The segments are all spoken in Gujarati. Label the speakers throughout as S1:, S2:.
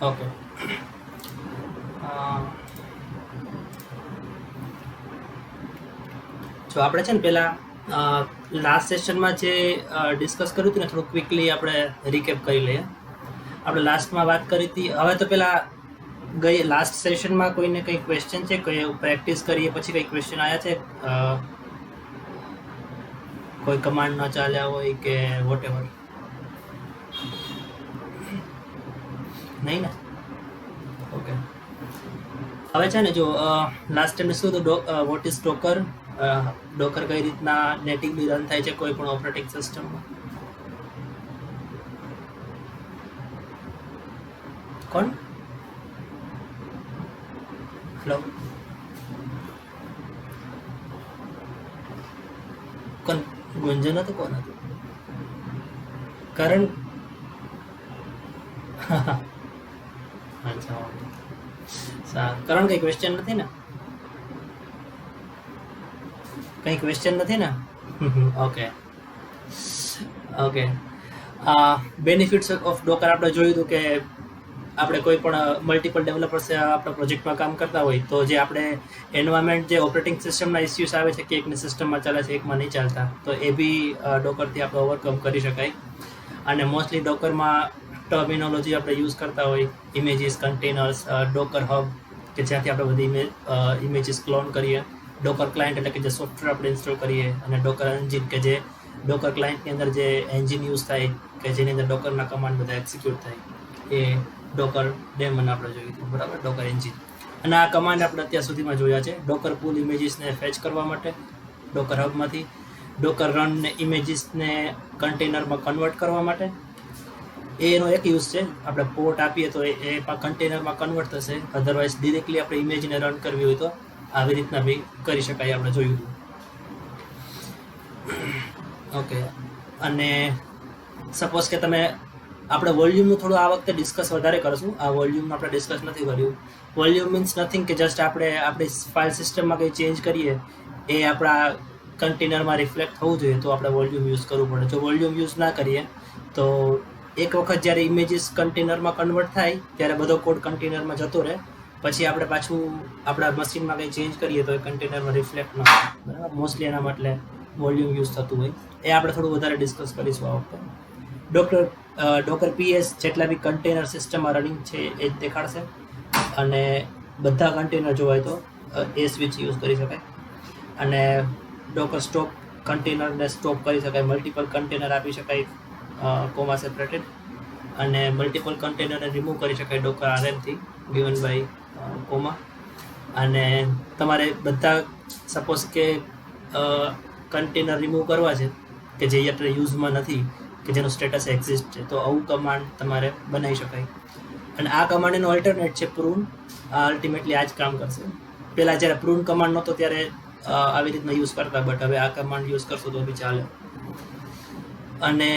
S1: ઓકે. જો આપણે છે ને પહેલાં લાસ્ટ સેશનમાં જે ડિસ્કસ કર્યું હતું ને થોડું ક્વિકલી આપણે રિકેપ કરી લઈએ. આપણે લાસ્ટમાં વાત કરી હતી. હવે તો પહેલાં ગઈ લાસ્ટ સેશનમાં કોઈને કંઈ ક્વેશ્ચન છે, કોઈ પ્રેક્ટિસ કરીએ પછી કંઈ ક્વેશ્ચન આવ્યા છે, કોઈ કમાન્ડ ન ચાલ્યા હોય કે વોટ એવર? નહીં ને? ઓકે. હવે છે ને જો લાસ્ટ ટાઈમ શું હતું, વોટ ઇઝ ડોકર, ડોકર કઈ રીતના નેટિવલી રન થાય છે કોઈ પણ ઓપરેટિંગ સિસ્ટમમાં? કોણ? હેલો, કોણ? ગુંજન હતું? કોણ હતું? કરણ? અચ્છા, સારું. કરણ, કઈ ક્વેશ્ચન નથી ને? કંઈ ક્વેશ્ચન નથી ને? Okay okay. બેનિફિટ્સ ઓફ ડોકર આપણે જોયું હતું કે આપણે કોઈ પણ મલ્ટિપલ ડેવલપર્સ આપણા પ્રોજેક્ટમાં કામ કરતા હોય તો જે આપણે એન્વાયરમેન્ટ, જે ઓપરેટિંગ સિસ્ટમના ઇસ્યુઝ આવે છે કે એકની સિસ્ટમમાં ચાલે છે એકમાં નહીં ચાલતા, તો એ બી ડોકરથી આપણે ઓવરકમ કરી શકાય. અને મોસ્ટલી ડોકરમાં ટર્મિનોલોજી આપણે યુઝ કરતા હોય, ઇમેજીસ, કન્ટેનર્સ, ડોકર હબ કે જ્યાંથી આપણે બધી ઇમેજીસ ક્લોન કરીએ, ડોકર ક્લાયન્ટ એટલે કે જે સોફ્ટવેર આપણે ઇન્સ્ટોલ કરીએ, અને ડોકર એન્જિન કે જે ડોકર ક્લાયન્ટની અંદર જે એન્જિન યુઝ થાય કે જેની અંદર ડોકરના કમાન્ડ બધા એક્ઝિક્યુટ થાય, એ ડોકર ડેમન આપણે જોયું હતું, બરાબર, ડોકર એન્જિન. અને આ કમાન્ડ આપણે અત્યાર સુધીમાં જોયા છે ડોકર પુલ ઇમેજીસને ફેચ કરવા માટે ડોકર હબમાંથી, ડોકર રનને ઇમેજીસને કન્ટેનરમાં કન્વર્ટ કરવા માટે. એનો એક યુઝ છે, આપણે પોર્ટ આપીએ તો એ કન્ટેનરમાં કન્વર્ટ થશે, અધરવાઇઝ ડિરેક્ટલી આપણે ઇમેજને રન કરવી હોય તો આવી રીતના બી કરી શકાય, આપણે જોયું હતું. ઓકે. અને સપોઝ કે તમે, આપણે વોલ્યુમનું થોડું આ વખતે ડિસ્કસ વધારે કરશું. આ વોલ્યુમનું આપણે ડિસ્કસ નથી કર્યું. વોલ્યુમ મીન્સ નથિંગ કે જસ્ટ આપણે આપણી ફાઇલ સિસ્ટમમાં કંઈ ચેન્જ કરીએ એ આપણા કન્ટેનરમાં રિફ્લેક્ટ થવું જોઈએ તો આપણે વોલ્યુમ યુઝ કરવું પડે. જો વોલ્યુમ યુઝ ના કરીએ તો એક વખત જ્યારે ઇમેજીસ કન્ટેનરમાં કન્વર્ટ થાય ત્યારે બધો કોડ કન્ટેનરમાં જતો રહે, પછી આપણે પાછું આપણા મશીનમાં કંઈ ચેન્જ કરીએ તો એ કન્ટેનરમાં રિફ્લેક્ટ ન થાય, બરાબર. મોસ્ટલી એના માટે વોલ્યુમ યુઝ થતું હોય. એ આપણે થોડું વધારે ડિસ્કસ કરીશું આ વખતે. ડોકર પીએસ જેટલા બી કન્ટેનર સિસ્ટમમાં રનિંગ છે એ જ દેખાડશે, અને બધા કન્ટેનર જોવાય તો એ સ્વિચ યુઝ કરી શકાય. અને ડોકર સ્ટોપ, કન્ટેનરને સ્ટોપ કરી શકાય, મલ્ટિપલ કન્ટેનર આપી શકાય કોમા સેપરેટેડ, અને મલ્ટિપલ કન્ટેનરને રિમૂવ કરી શકાય ડોકર આરએમથી ગિવન બાય કોમા. અને તમારે બધા સપોઝ કે કન્ટેનર રિમૂવ કરવા છે કે જે અત્યારે યુઝમાં નથી, કે જેનું સ્ટેટસ એક્ઝિસ્ટ છે, તો આવું કમાન્ડ તમારે બનાવી શકાય. અને આ કમાન્ડ એનો અલ્ટરનેટ છે પ્રૂન. આ અલ્ટિમેટલી આ જ કામ કરશે. પહેલાં જ્યારે પ્રૂન કમાન્ડ નહોતો ત્યારે આવી રીતના યુઝ કરતા, બટ હવે આ કમાન્ડ યુઝ કરશો તો બી ચાલે. અને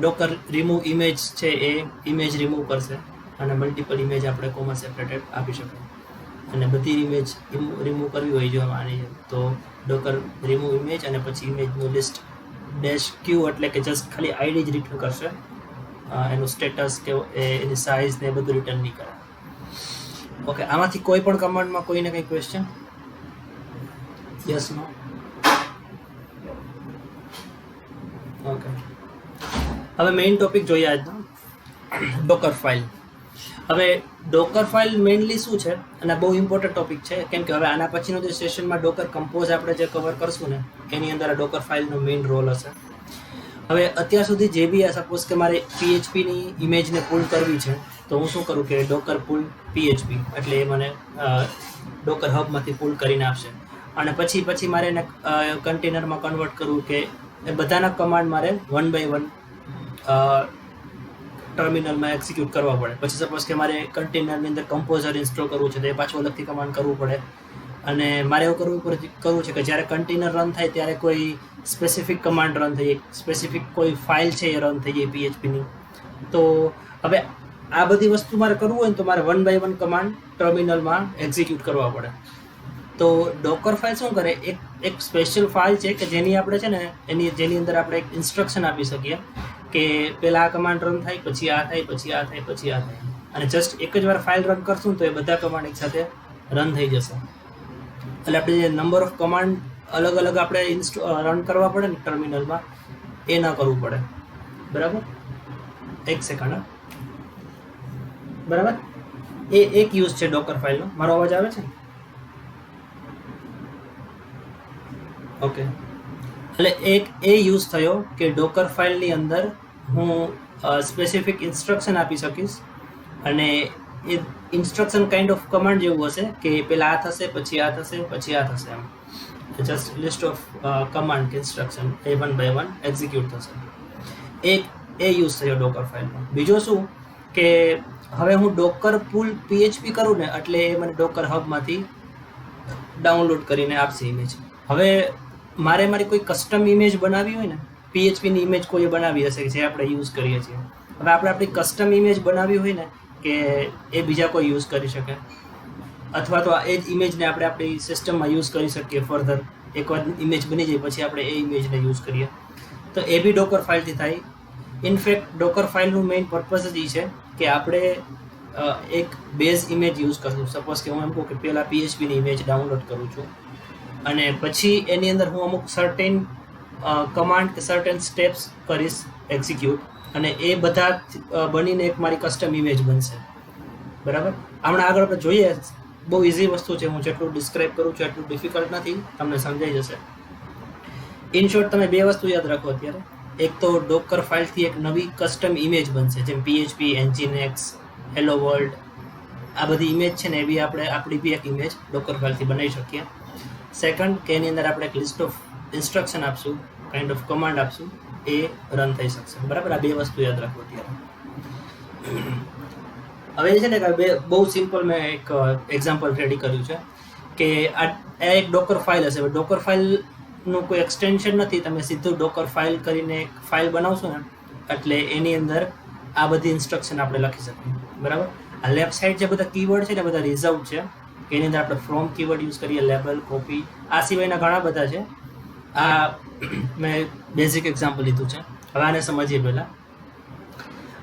S1: ડોકર રિમૂવ ઇમેજ છે એ ઇમેજ રિમૂવ કરશે, અને મલ્ટિપલ ઇમેજ આપણે કોમા સેપરેટેડ આપી શકાય. અને બધી ઇમેજ રિમૂવ કરવી હોય જો આની તો ડોકર રિમૂવ ઇમેજ, અને પછી ઇમેજનું લિસ્ટ ડેશ ક્યુ એટલે કે જસ્ટ ખાલી આઈડી જ રિટર્ન કરશે, એનું સ્ટેટસ કે એની સાઇઝ ને બધું રિટર્ન નહીં કરે. ઓકે. આમાંથી કોઈ પણ કમાન્ડમાં કોઈને કંઈ ક્વેશ્ચન? યસ, નો? ઓકે. હવે મેઇન ટોપિક જોઈએ આજનો, ડોકર ફાઇલ. હવે ડોકર ફાઇલ મેઇનલી શું છે, અને બહુ ઇમ્પોર્ટન્ટ ટોપિક છે, કેમ કે હવે આના પછીનો જે સેશનમાં ડોકર કમ્પોઝ આપણે જે કવર કરશું ને એની અંદર આ ડોકર ફાઇલનો મેઇન રોલ હશે. હવે અત્યાર સુધી જે બી સપોઝ કે મારે પીએચપીની ઇમેજને પુલ કરવી છે તો હું શું કરું કે ડોકર પુલ પીએચપી એટલે એ મને ડોકર હબમાંથી પુલ કરીને આપશે. અને પછી મારે એને કન્ટેનરમાં કન્વર્ટ કરવું કે એ બધાના કમાન્ડ મારે વન બાય વન ટર્મિનલમાં એક્ઝિક્યુટ કરવા પડે. પછી સપોઝ કે મારે કન્ટેનરની અંદર કમ્પોઝર ઇન્સ્ટોલ કરવું છે તો એ પાછું અલગથી કમાન્ડ કરવું પડે. અને મારે એવું કરવું છે કે જ્યારે કન્ટેનર રન થાય ત્યારે કોઈ સ્પેસિફિક કમાન્ડ રન થઈ જાય, સ્પેસિફિક કોઈ ફાઇલ છે એ રન થઈ જાય પીએચપીની. તો હવે આ બધી વસ્તુ મારે કરવું હોય ને તો મારે વન બાય વન કમાન્ડ ટર્મિનલમાં એક્ઝિક્યુટ કરવા પડે. તો ડોકર ફાઇલ શું કરે, એક સ્પેશિયલ ફાઇલ છે કે જેની આપણે છે ને જેની અંદર આપણે ઇન્સ્ટ્રક્શન આપી શકીએ કે પહેલાં આ કમાન્ડ રન થાય, પછી આ થાય, પછી આ થાય, પછી આ થાય. અને જસ્ટ એક જ વાર ફાઇલ રન કરશું તો એ બધા કમાન્ડ એક સાથે રન થઈ જશે. એટલે આપણે જે નંબર ઓફ કમાન્ડ અલગ અલગ આપણે રન કરવા પડે ને ટર્મિનલમાં, એ ના કરવું પડે. બરાબર, એક સેકન્ડ. બરાબર, એ એક યુઝ છે ડોકર ફાઇલનો. મારો અવાજ આવે છે? ઓકે. એટલે એક એ યુઝ થયો કે ડોકર ફાઇલની અંદર હું સ્પેસિફિક ઇન્સ્ટ્રક્શન આપી શકીશ, અને એ ઇન્સ્ટ્રક્શન કાઇન્ડ ઓફ કમાન્ડ જેવું હશે કે પહેલાં આ થશે, પછી આ થશે, પછી આ થશે. એમ just list of command instruction A 1 by 1 execute થશે. એક એ યુઝ થયો ડોકર ફાઇલનો. બીજો શું કે હવે હું ડોકર પુલ PHP કરું ને એટલે એ મને ડોકર હબમાંથી ડાઉનલોડ કરીને આપશે ઇમેજ. હવે મારે મારી કોઈ કસ્ટમ ઇમેજ બનાવી હોય ને, PHPની ઇમેજ કોઈએ બનાવી હશે જે આપણે યુઝ કરીએ છીએ. હવે આપણે આપણી કસ્ટમ ઇમેજ બનાવી હોય ને કે એ બીજા કોઈ યુઝ કરી શકે, અથવા તો એ જ ઇમેજને આપણે આપણી સિસ્ટમમાં યુઝ કરી શકીએ ફર્ધર. એકવાર ઇમેજ બની જાય પછી આપણે એ ઇમેજને યુઝ કરીએ, તો એ બી ડોકર ફાઇલથી થાય. ઇનફેક્ટ ડોકર ફાઇલનું મેઇન પર્પઝ જ એ છે કે આપણે એક બેઝ ઇમેજ યુઝ કરશું. સપોઝ કે હું એમ કહું કે પહેલાં PHPની ઇમેજ ડાઉનલોડ કરું છું, અને પછી એની અંદર હું અમુક સર્ટેન કમાન્ડ કે સર્ટેન સ્ટેપ્સ કરીશ એક્ઝિક્યુટ, અને એ બધા બનીને એક મારી કસ્ટમ ઇમેજ બનશે. બરાબર, હમણાં આગળ આપણે જોઈએ. બહુ ઇઝી વસ્તુ છે, હું જેટલું ડિસ્ક્રાઇબ કરું છું એટલું ડિફિકલ્ટ નથી, તમને સમજાઈ જશે. ઇન શોર્ટ, તમે બે વસ્તુ યાદ રાખો અત્યારે. એક તો ડોકર ફાઇલથી એક નવી કસ્ટમ ઇમેજ બનશે, જેમ PHP, Nginx, હેલો વર્લ્ડ, આ બધી ઇમેજ છે ને એ બી આપણે આપણી બી એક ઇમેજ ડોકર ફાઇલથી બનાવી શકીએ. સેકન્ડ, કે એની અંદર આપણે એક લિસ્ટ ઓફ ઇન્સ્ટ્રક્શન આપશું, કાઇન્ડ ઓફ કમાન્ડ આપશું, એ રન થઈ શકશે. બરાબર, આ બે વસ્તુ યાદ રાખો અત્યારે. હવે છે ને કે બહુ સિમ્પલ મેં એક એક્ઝામ્પલ રેડી કર્યું છે કે આ એક ડોકર ફાઇલ હશે. ડોકર ફાઇલનું કોઈ એક્સટેન્શન નથી, તમે સીધું ડોકર ફાઇલ કરીને એક ફાઇલ બનાવશો ને એટલે એની અંદર આ બધી ઇન્સ્ટ્રક્શન આપણે લખી શકીએ. બરાબર, આ લેફ્ટ સાઈડ જે બધા કીવર્ડ છે ને બધા રિઝર્વ છે, એની અંદર આપણે ફ્રોમ કીવર્ડ યુઝ કરીએ, લેબલ, કોપી, આ સિવાયના ઘણા બધા છે. આ મેં બેઝિક એક્ઝામ્પલ લીધું છે. હવે આને સમજીએ પહેલાં.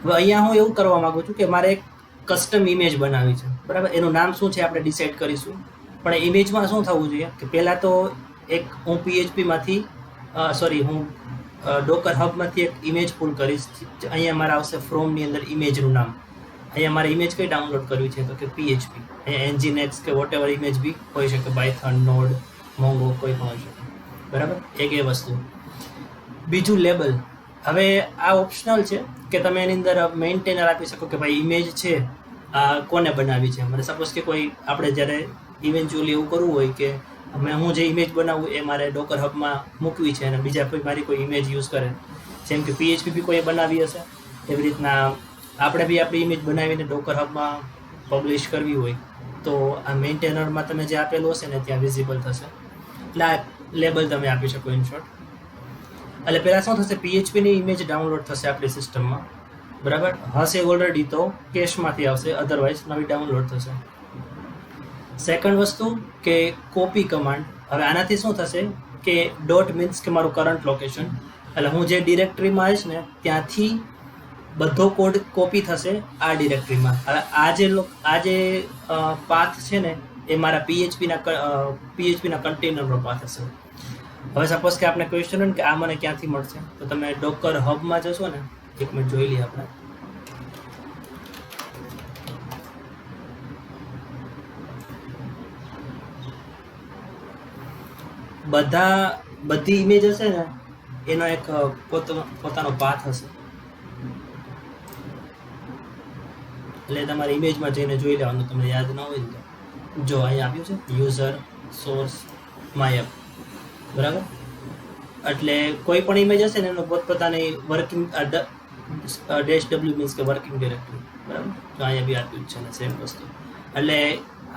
S1: હવે અહીંયા હું એવું કરવા માગું છું કે મારે એક કસ્ટમ ઇમેજ બનાવી છે. બરાબર, એનું નામ શું છે આપણે ડિસાઇડ કરીશું. પણ એ ઇમેજમાં શું થવું જોઈએ કે પહેલાં તો એક હું PHPમાંથી હું ડોકર હબમાંથી એક ઇમેજ પુલ કરીશ. અહીંયા મારે આવશે ફ્રોમની અંદર ઇમેજનું નામ. અહીંયા મારે ઇમેજ કઈ ડાઉનલોડ કરવી છે તો કે PHP. અહીંયા Nginx કે વોટ એવર ઇમેજ બી હોઈ શકે, પાયથન, નોડ, મોંગો, કોઈ પણ હોઈ શકે. બરાબર, એક એ વસ્તુ. બીજું લેબલ. હવે આ ઓપ્શનલ છે કે તમે એની અંદર મેન્ટેનર આપી શકો કે ભાઈ ઇમેજ છે આ કોને બનાવી છે. મને સપોઝ કે કોઈ આપણે જ્યારે ઇવેન્ચ્યુઅલી એવું કરવું હોય કે હું જે ઇમેજ બનાવું એ મારે ડોકર હબમાં મૂકવી છે અને બીજા કોઈ મારી કોઈ ઇમેજ યુઝ કરે, જેમ કે PHP બી કોઈએ બનાવી હશે, એવી રીતના આપણે બી આપણી ઇમેજ બનાવીને ડોકર હબમાં પબ્લિશ કરવી હોય તો આ મેન્ટેનરમાં તમે જે આપેલું હશે ને ત્યાં વિઝિબલ થશે. એટલે આ લેબલ તમે આપી શકો ઇન શોર્ટ. એટલે પહેલાં શું થશે, PHPની ઇમેજ ડાઉનલોડ થશે આપણી સિસ્ટમમાં. બરાબર, હશે ઓલરેડી તો કેશમાંથી આવશે, અધરવાઇઝ નવી ડાઉનલોડ થશે. સેકન્ડ વસ્તુ કે કોપી કમાન્ડ. હવે આનાથી શું થશે કે ડોટ મીન્સ કે મારું કરંટ લોકેશન, એટલે હું જે ડિરેક્ટરીમાં આવીશ ને ત્યાંથી બધો કોડ કોપી થશે આ ડિરેક્ટરીમાં. હવે આ જે પાથ છે ને એ મારા PHPના કન્ટેનરનો પાથ હશે. હવે સપોઝ કે આપણે ક્વેશ્ચન હોય કે આ મને ક્યાંથી મળશે, તો તમે ડોકર હબમાં જશો ને, એક મિનિટ જોઈ લઈએ આપણે. બધી ઇમેજ હશે ને એનો એક પોતાનો પાથ હશે. એટલે તમારી ઇમેજમાં જઈને જોઈ લેવાનું, તમને યાદ ના હોય તો. જો અહીંયા આપ્યું છે યુઝર, સોર્સ, માય એપ. બરાબર, એટલે કોઈ પણ ઇમેજ હશે ને એનો પોતપોતાની વર્કિંગ -w મીન્સ કે વર્કિંગ ડિરેક્ટરી. બરાબર, તો અહીંયા બી આપ્યું છે ને સેમ વસ્તુ. એટલે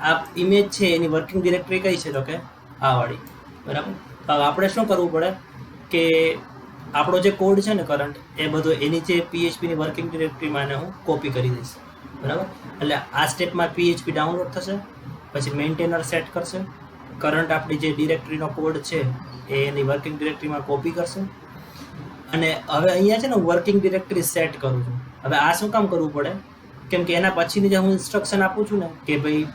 S1: આ ઇમેજ છે એની વર્કિંગ ડિરેક્ટરી કઈ છે તો કે આ વાળી. બરાબર, હવે આપણે શું કરવું પડે કે આપણો જે કોડ છે ને કરંટ એ બધો એની જે PHPની વર્કિંગ ડિરેક્ટરીમાં એને હું કોપી કરી દઈશ. બરાબર, એટલે આ સ્ટેપમાં PHP ડાઉનલોડ થશે, પછી મેન્ટેનર સેટ કરશે, કરંટ આપણી જે ડિરેક્ટરીનો કોડ છે એ એની વર્કિંગ ડિરેક્ટરીમાં કોપી કરશે. અને હવે અહીંયા છે ને વર્કિંગ ડિરેક્ટરી સેટ કરું છું. હવે આ શું કામ કરવું પડે કેમ કે એના પછીની જે હું ઇન્સ્ટ્રક્શન આપું છું ને કે ભાઈ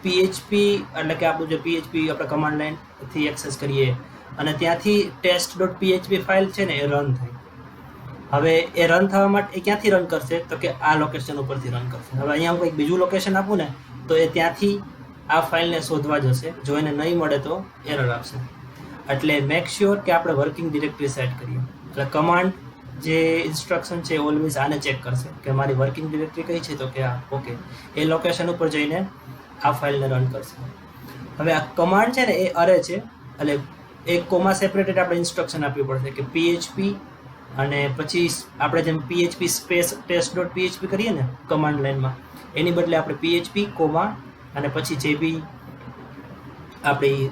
S1: PHP એટલે કે આપણું જે PHP આપણે કમાન્ડ લાઇનથી એક્સેસ કરીએ અને ત્યાંથી test.php ફાઇલ છે ને એ રન થાય. હવે એ રન થવા માટે એ ક્યાંથી રન કરશે તો કે આ લોકેશન ઉપરથી રન કરશે. હવે અહીંયા હું કંઈક બીજું લોકેશન આપું ને તો એ ત્યાંથી આ ફાઇલને શોધવા જશે. જો એને નહીં મળે તો એરર આપશે. એટલે મેક શ્યોર કે આપણે વર્કિંગ ડિરેક્ટરી સેટ કરીએ. એટલે કમાન્ડ જે ઇન્સ્ટ્રક્શન છે ઓલવેઝ આને ચેક કરશે કે મારી વર્કિંગ ડિરેક્ટરી કઈ છે તો કે આ ઓકે, એ લોકેશન ઉપર જઈને આ ફાઇલને રન કરશે. હવે આ કમાન્ડ છે ને એ અરે છે, એટલે એક કોમા સેપરેટેડ આપણે ઇન્સ્ટ્રક્શન આપવી પડશે કે PHP અને પછી આપણે જેમ PHP સ્પેસ test.php કરીએ ને કમાન્ડ લાઇનમાં, એની બદલે આપણે PHP કોમા અને પછી જે બી આપણી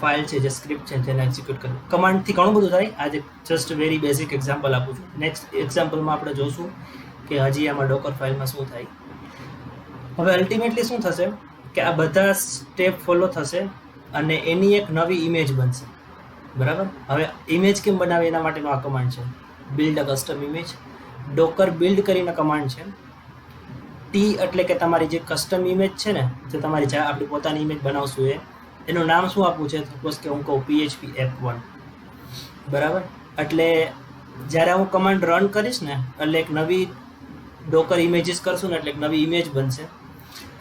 S1: ફાઇલ છે જે સ્ક્રિપ્ટ છે તેને એક્ઝિક્યુટ કરવી. કમાન્ડથી ઘણું બધું થાય. આજે જસ્ટ વેરી બેઝિક એક્ઝામ્પલ આપું છું. નેક્સ્ટ એક્ઝામ્પલમાં આપણે જોશું કે હજી આમાં ડોકર ફાઇલમાં શું થાય. હવે અલ્ટિમેટલી શું થશે કે આ બધા સ્ટેપ ફોલો થશે અને એની એક નવી ઇમેજ બનશે. બરાબર. હવે ઇમેજ કેમ બનાવે એના માટેનો આ કમાન્ડ છે build a custom image. Docker build કરીને કમાન્ડ છે. ટી એટલે કે તમારી જે કસ્ટમ ઇમેજ છે ને, જે તમારી આપણી પોતાની ઇમેજ બનાવશું એનું નામ શું આપવું છે? સપોઝ કે હું કહું PHP app1. બરાબર. એટલે જ્યારે હું કમાન્ડ રન કરીશ ને એટલે એક નવી ડોકર ઇમેજીસ કરશું ને એટલે એક નવી ઇમેજ બનશે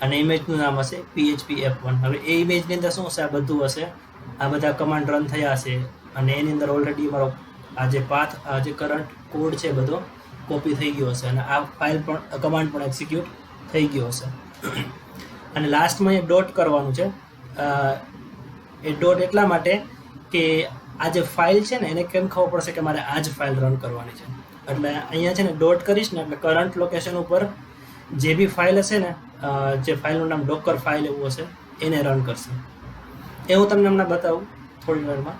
S1: અને ઇમેજનું નામ હશે PHP app1. હવે એ ઇમેજની અંદર શું હશે? આ બધું હશે, આ બધા કમાન્ડ રન થયા હશે અને એની અંદર ઓલરેડી મારો આ જે પાથ, આ જે કરંટ કોડ છે બધો કોપી થઈ ગયો હશે અને આ ફાઇલ પણ કમાન્ડ પણ એક્ઝિક્યુટ થઈ ગયો હશે. અને લાસ્ટમાં એ ડોટ કરવાનું છે. એ ડોટ એટલા માટે કે આ જે ફાઇલ છે ને એને કેમ ખબર પડશે કે મારે આ જ ફાઇલ રન કરવાની છે. એટલે અહીંયા છે ને ડોટ કરીશ ને એટલે કરંટ લોકેશન ઉપર જે બી ફાઇલ હશે ને, જે ફાઇલનું નામ ડોકર ફાઇલ એવું હશે એને રન કરશે. એ હું તમને હમણાં બતાવું થોડી વારમાં.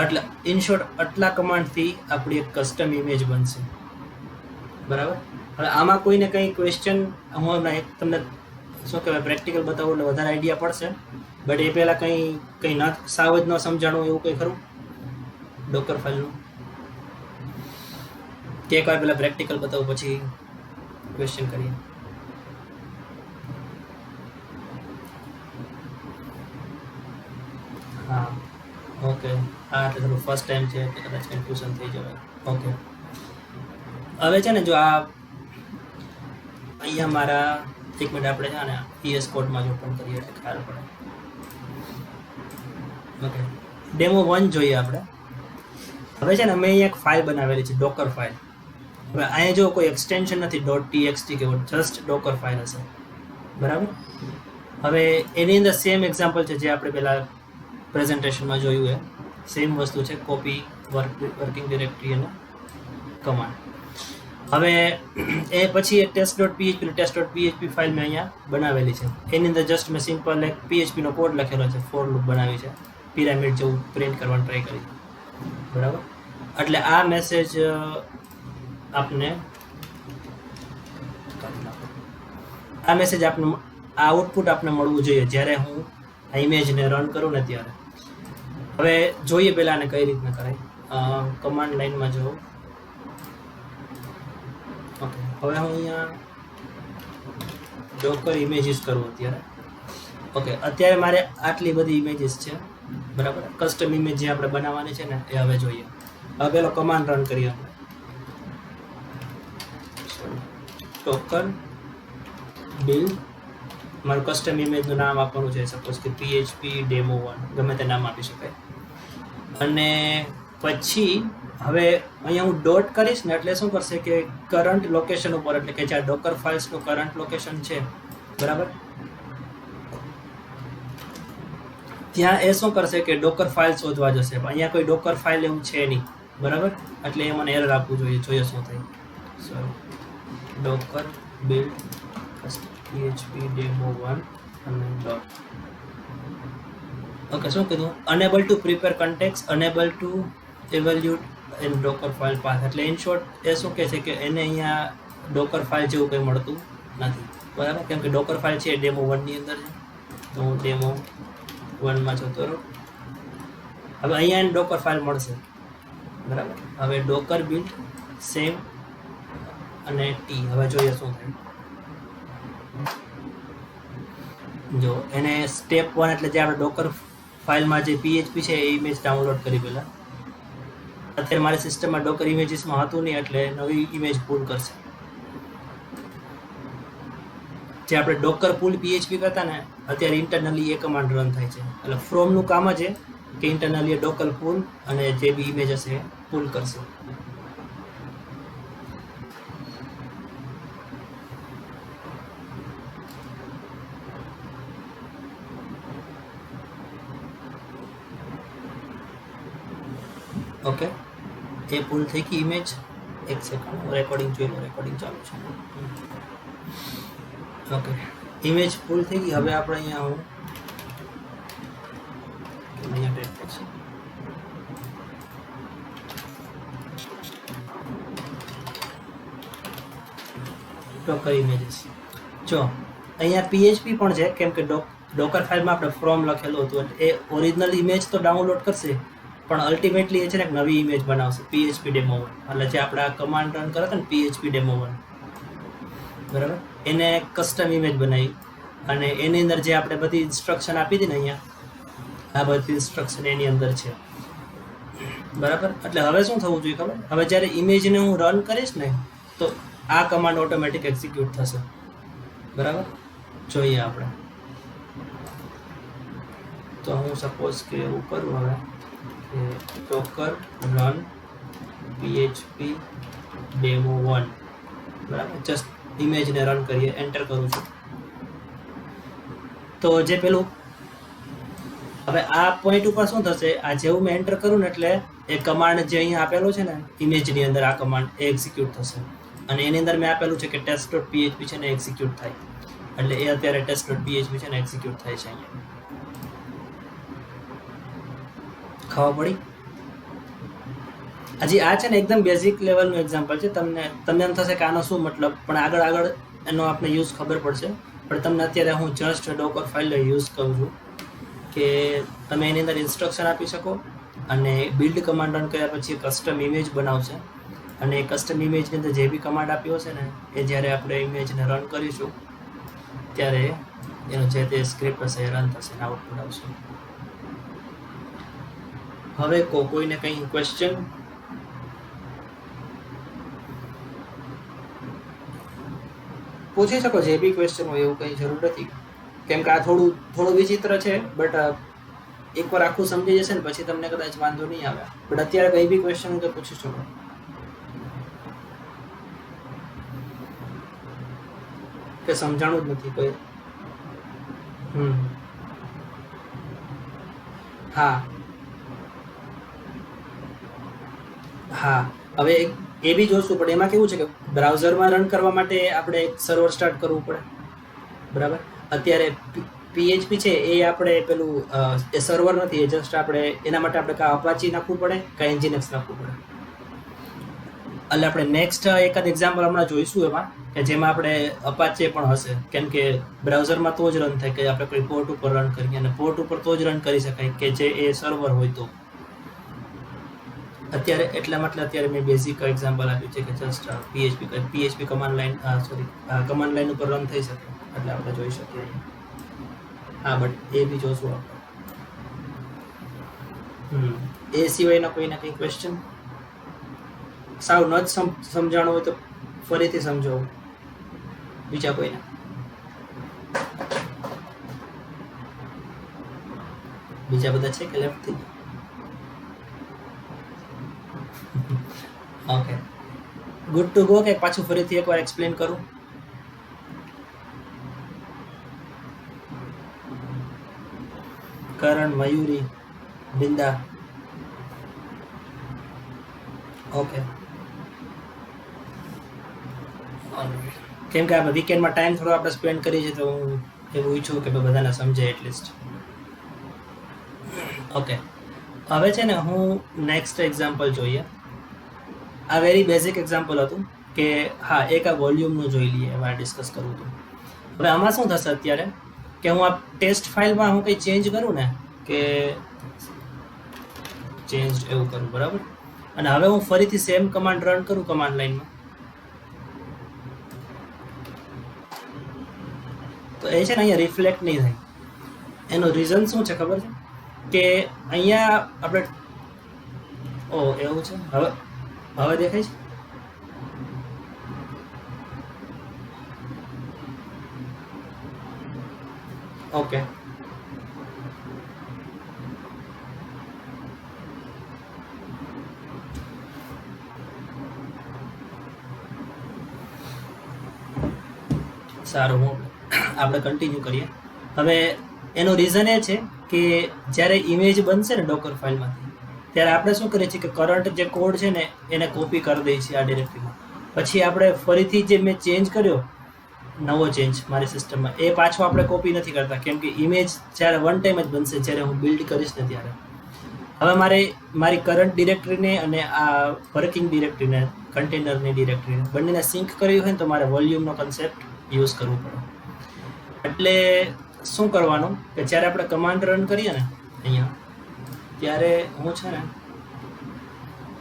S1: એટલે ઇન શોર્ટ આટલા કમાન્ડથી આપણી એક કસ્ટમ ઇમેજ બનશે. બરાબર. હવે આમાં કોઈને કંઈ ક્વેશ્ચન, હું હમણાં તમને શું કહેવાય પ્રેક્ટિકલ બતાવું એટલે વધારે આઈડિયા પડશે. બટ એ પહેલાં કંઈ ન સાવ જ ન સમજાણું એવું કંઈ ખરું ડોકર ફાઇલનું? કે એકવાર પહેલાં પ્રેક્ટિકલ બતાવું પછી ક્વેશ્ચન કરીએ. હા ઓકે. હા એટલે થોડું ફર્સ્ટ ટાઈમ છે એટલે કદાચ કન્ફ્યુઝન થઈ જવાય. ઓકે. હવે છે ને જો આ અહીંયા મારા એક મિનિટ આપણે છે ને ES કોડમાં જો ઓપન કરીએ એટલે ખ્યાલ પડે. ઓકે. ડેમો 1 જોઈએ આપણે. હવે છે ને મેં અહીંયા એક ફાઇલ બનાવેલી છે ડોકર ફાઇલ. હવે અહીંયા જો કોઈ એક્સટેન્શન નથી .txt કે જસ્ટ ડોકર ફાઇલ હશે. બરાબર. હવે એની અંદર સેમ એક્ઝામ્પલ છે જે આપણે પહેલાં પ્રેઝન્ટેશનમાં જોયું એ સેમ વસ્તુ છે, કોપી વર્કિંગ ડિરેક્ટરી અને કમાન્ડ. હવે એ પછી એક test.php ફાઇલ મેં અહીંયા બનાવેલી છે. એની અંદર જસ્ટ મેં સિમ્પલ એક PHP નો કોડ લખેલો છે, ફોર લૂપ બનાવી છે, પિરામિડ જેવું પ્રિન્ટ કરવાનું ટ્રાય કરી. બરાબર. એટલે આ મેસેજ આપને આપને આ આઉટપુટ આપને મળવું જોઈએ જ્યારે હું આ ઇમેજને રન કરું ને ત્યારે. હવે જોઈએ પહેલાં આને કઈ રીતના કરાય. કમાન્ડ લાઇનમાં જો ઓકે. હવે હું અહીંયા ડોકર ઇમેજીસ કરું અત્યારે. ઓકે. અત્યારે મારે આટલી બધી ઇમેજીસ છે. બરાબર. કસ્ટમ ઇમેજ જે આપણે બનાવવાની છે ને એ હવે જોઈએ. હવે પેલો કમાન્ડ રન કરીએ આપણે. ડોકર બિલ્ડ, મારું કસ્ટમ ઇમેજનું નામ આપવાનું છે સપોઝ કે PHP demo1, ગમે તે નામ આપી શકાય. અને પછી હવે અહીંયા હું ડોટ કરીશ ને એટલે શું કરશે કે કરંટ લોકેશન ઉપર, એટલે કે જ્યાં ડોકર ફાઇલ્સનું કરંટ લોકેશન છે બરાબર, ત્યાં એ શું કરશે કે ડોકર ફાઇલ શોધવા જશે. અહીંયા કોઈ ડોકર ફાઇલ એવું છે નહીં. બરાબર. એટલે એ મને એરર આપવું જોઈએ શું થાય. સોરી, ડોકર બિલ્ડ PHP demo1 અને ડોટ. ઓકે. શું કીધું? Unable to prepare context, unable to evaluate in docker file path. એટલે ઇન શોર્ટ એ શું કહે છે કે એને અહીંયા ડોકર ફાઇલ જેવું કંઈ મળતું નથી. બરાબર. કેમ કે ડોકર ફાઇલ છે demo1 ની અંદર છે, તો હું demo1 માં જતો રહું. હવે અહીંયા એને ડોકર ફાઇલ મળશે. બરાબર. હવે ડોકર બિલ્ડ સેમ અને ટી. હવે જોઈએ શું થાય. જો એને સ્ટેપ 1 એટલે જે આપણે ડોકર ફાઇલમાં જે PHP છે એ ઇમેજ ડાઉનલોડ કરી પહેલા. અત્યારે મારી સિસ્ટમમાં ડોકર ઇમેજીસમાં હતું નહીં એટલે નવી ઇમેજ પુલ કરશે. જે આપણે ડોકર પુલ PHP કરતા ને અત્યારે ઇન્ટરનલી એ કમાન્ડ રન થાય છે. એટલે ફ્રોમનું કામ જ કે ઇન્ટરનલી એ ડોકર પુલ અને જે બી ઇમેજ હશે એ પુલ કરશે. ઓકે, એ પુલ થઈ ગઈ ઇમેજ. એક સેકન્ડ, રેકોર્ડિંગ જોઈ લો. રેકોર્ડિંગ ચાલુ છે. ઓકે, ઇમેજ પુલ થઈ ગઈ. હવે આપણે અહીંયા ટેપ કરશે. ડોકર ઇમેજીસ. જો અહીંયા PHP પણ છે, કેમ કે ડોકર ફાઇલમાં આપણે ફ્રોમ લખેલું હતું એટલે એ ઓરિજિનલ ઇમેજ તો ડાઉનલોડ કરશે, પણ અલ્ટિમેટલી એ છે ને એક નવી ઇમેજ બનાવશે PHP ડેમો 1. એટલે જે આપણે આ કમાન્ડ રન કરે ને PHP ડેમો 1, બરાબર, એને કસ્ટમ ઇમેજ બનાવી અને એની અંદર જે આપણે બધી ઇન્સ્ટ્રક્શન આપી હતી ને અહીંયા, આ બધી ઇન્સ્ટ્રક્શન એની અંદર છે, બરાબર. એટલે હવે શું થવું જોઈએ ખબર? હવે જ્યારે ઇમેજને હું રન કરીશ ને તો આ કમાન્ડ ઓટોમેટિક એક્ઝિક્યુટ થશે, બરાબર. જોઈએ આપણે. તો હું સપોઝ કે એવું કરું હવે કે ડોકર રન PHP ડેમો 1, બરાબર. જસ્ટ ઇમેજને રન કરીએ, એન્ટર કરું છું. તો જે પેલું હવે આ પોઈન્ટ ઉપર શું થશે, આ જેવું મેં એન્ટર કરું ને એટલે એ કમાન્ડ જે અહીંયા આપેલો છે ને ઇમેજની અંદર, આ કમાન્ડ એ એક્ઝિક્યુટ થશે. અને એની અંદર મેં આપેલું છે કે test.php છે ને એક્ઝિક્યુટ થાય. એટલે એ અત્યારે test.php છે ને એક્ઝિક્યુટ થાય છે અહીંયા. ખબર પડી? હજી આ છે ને એકદમ બેઝિક લેવલનું એક્ઝામ્પલ છે. તમને એમ થશે કે આનો શું મતલબ, પણ આગળ એનો આપણે યુઝ ખબર પડશે. પણ તમને અત્યારે હું જસ્ટ ડોકર ફાઇલ યુઝ કરું છું કે તમે એની અંદર ઇન્સ્ટ્રક્શન આપી શકો અને બિલ્ડ કમાન્ડ રન કર્યા પછી કસ્ટમ ઇમેજ બનાવશે. અને એ કસ્ટમ ઇમેજની અંદર જે બી કમાન્ડ આપ્યો છે ને એ જ્યારે આપણે ઇમેજને રન કરીશું ત્યારે એનો જે તે સ્ક્રિપ્ટ હશે એ રન થશે અને આઉટપુટ આવશે. હવે કોઈને કંઈ ક્વેશ્ચન? પૂછી શકો, જે બી ક્વેશ્ચન હોય એવું કંઈ જરૂર નથી, કેમ કે આ થોડું વિચિત્ર છે. બટ એકવાર આખું સમજી જશે ને પછી તમને કદાચ વાંધો નહીં આવે. બટ અત્યારે કંઈ બી ક્વેશ્ચન હોય તો પૂછી શકો. કે સમજાણું જ નથી કોઈ? હા, હવે એ બી જોશું. પણ એમાં કેવું છે કે બ્રાઉઝરમાં રન કરવા માટે આપણે એક સર્વર સ્ટાર્ટ કરવું પડે, બરાબર. અત્યારે PHP છે એ આપણે પેલું એ સર્વર નથી, એ જસ્ટ આપણે એના માટે આપણે કાં અપાચી નાખવું પડે કાં Nginx નાખવું પડે. એટલે આપણે નેક્સ્ટ એકાદ એક્ઝામ્પલ હમણાં જોઈશું એમાં કે જેમાં આપણે અપાચે પણ હશે, કેમ કે બ્રાઉઝરમાં તો જ રન થાય કે આપણે કોઈ પોર્ટ ઉપર રન કરીએ, અને પોર્ટ ઉપર તો જ રન કરી શકાય કે જે એ સર્વર હોય તો. અત્યારે એટલા માટે અત્યારે મેં બેઝિક એક્ઝામ્પલ આપ્યું છે કે જસ્ટ PHP કમાન્ડ લાઈન ઉપર રન થઈ શકે એટલે આપણે જોઈ શકીએ. હા, બટ એ બી જોશું આપણે. એ સિવાયના કોઈના કંઈ ક્વેશ્ચન? સાવ ન જ સમજાણું હોય તો ફરીથી સમજાવું. બીજા કોઈને? બીજા બધા છે કે લેફ્ટ થઈ? Okay, good to go. કે પાછું ફરીથી એકવાર એક્સપ્લેન કરું? કરણ, મયુરી, બિંદા. ઓકે, કેમ કે આપણે વીકેન્ડમાં ટાઈમ થોડો આપણે સ્પેન્ડ કરીએ છીએ તો હું એવું ઈચ્છું કે બધાને સમજે એટલીસ્ટ. ઓકે, હવે છે ને હું નેક્સ્ટ એક્ઝામ્પલ જોઈએ. આ વેરી બેઝિક એક્ઝામ્પલ હતું કે હા, એક આ વોલ્યુમનું જોઈ લઈએ, એમાં ડિસ્કસ કરવું હતું. હવે આમાં શું થશે અત્યારે કે હું આ ટેસ્ટ ફાઇલમાં હું કંઈ ચેન્જ કરું ને કે ચેન્જ એવું કરું, બરાબર. અને હવે હું ફરીથી સેમ કમાન્ડ રન કરું કમાન્ડ લાઈનમાં તો એ છે ને અહીંયા રિફ્લેક્ટ નહીં થાય. એનું રીઝન શું છે ખબર છે? કે અહીંયા આપણે એવું છે. હવે દેખાય છે? ઓકે, સારું, આપણે કન્ટિન્યુ કરીએ. હવે એનું રીઝન એ છે કે જ્યારે ઇમેજ બનશે ને ડોકર ફાઇલમાંથી, ત્યારે આપણે શું કરીએ છીએ કે કરંટ જે કોડ છે ને એને કોપી કરી દઈએ છીએ આ ડિરેક્ટરીમાં. પછી આપણે ફરીથી જે મેં ચેન્જ કર્યો, નવો ચેન્જ મારી સિસ્ટમમાં, એ પાછો આપણે કોપી નથી કરતા, કેમ કે ઇમેજ જ્યારે વન ટાઈમ જ બનશે, જ્યારે હું બિલ્ડ કરીશ ને ત્યારે. હવે મારે મારી કરંટ ડિરેક્ટરીને અને આ વર્કિંગ ડિરેક્ટરીને, કન્ટેનરની ડિરેક્ટરીને બંનેને સિંક કરવી હોય ને તો મારે વોલ્યુમનો કન્સેપ્ટ યુઝ કરવું પડે. એટલે શું કરવાનું કે જ્યારે આપણે કમાન્ડ રન કરીએ ને અહીંયા, ત્યારે હું છે ને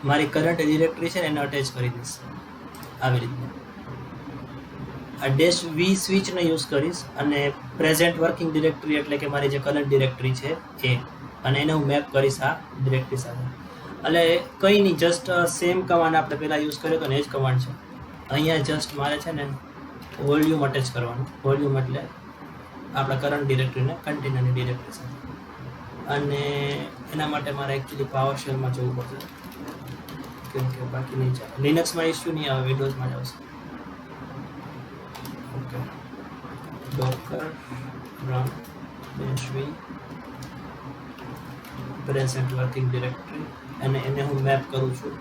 S1: મારી કરંટ ડિરેક્ટરી છે ને એને અટેચ કરી દઈશ આવી રીતે. આ ડેશ વી સ્વિચને યુઝ કરીશ અને પ્રેઝન્ટ વર્કિંગ ડિરેક્ટરી એટલે કે મારી જે કરંટ ડિરેક્ટરી છે એ, અને એને હું મેપ કરીશ આ ડિરેક્ટરી સાથે. એટલે કંઈ નહીં, જસ્ટ સેમ કમાન્ડ આપણે પહેલાં યુઝ કર્યો તો ને એ જ કમાન્ડ છે. અહીંયા જસ્ટ મારે છે ને વોલ્યુમ અટેચ કરવાનું. વોલ્યુમ એટલે આપણા કરંટ ડિરેક્ટરીને કન્ટેનરની ડિરેક્ટરી સાથે. અને એના માટે મારે એકચ્યુઅલી પાવર શેલમાં જવું પડશે, કેમ કે બાકી નહીં ચાલે. લિનક્સમાં ઇસ્યુ નહીં આવે, વિન્ડોઝમાં જ આવશે. Okay, docker run -v present working directory, અને એને હું મેપ કરું છું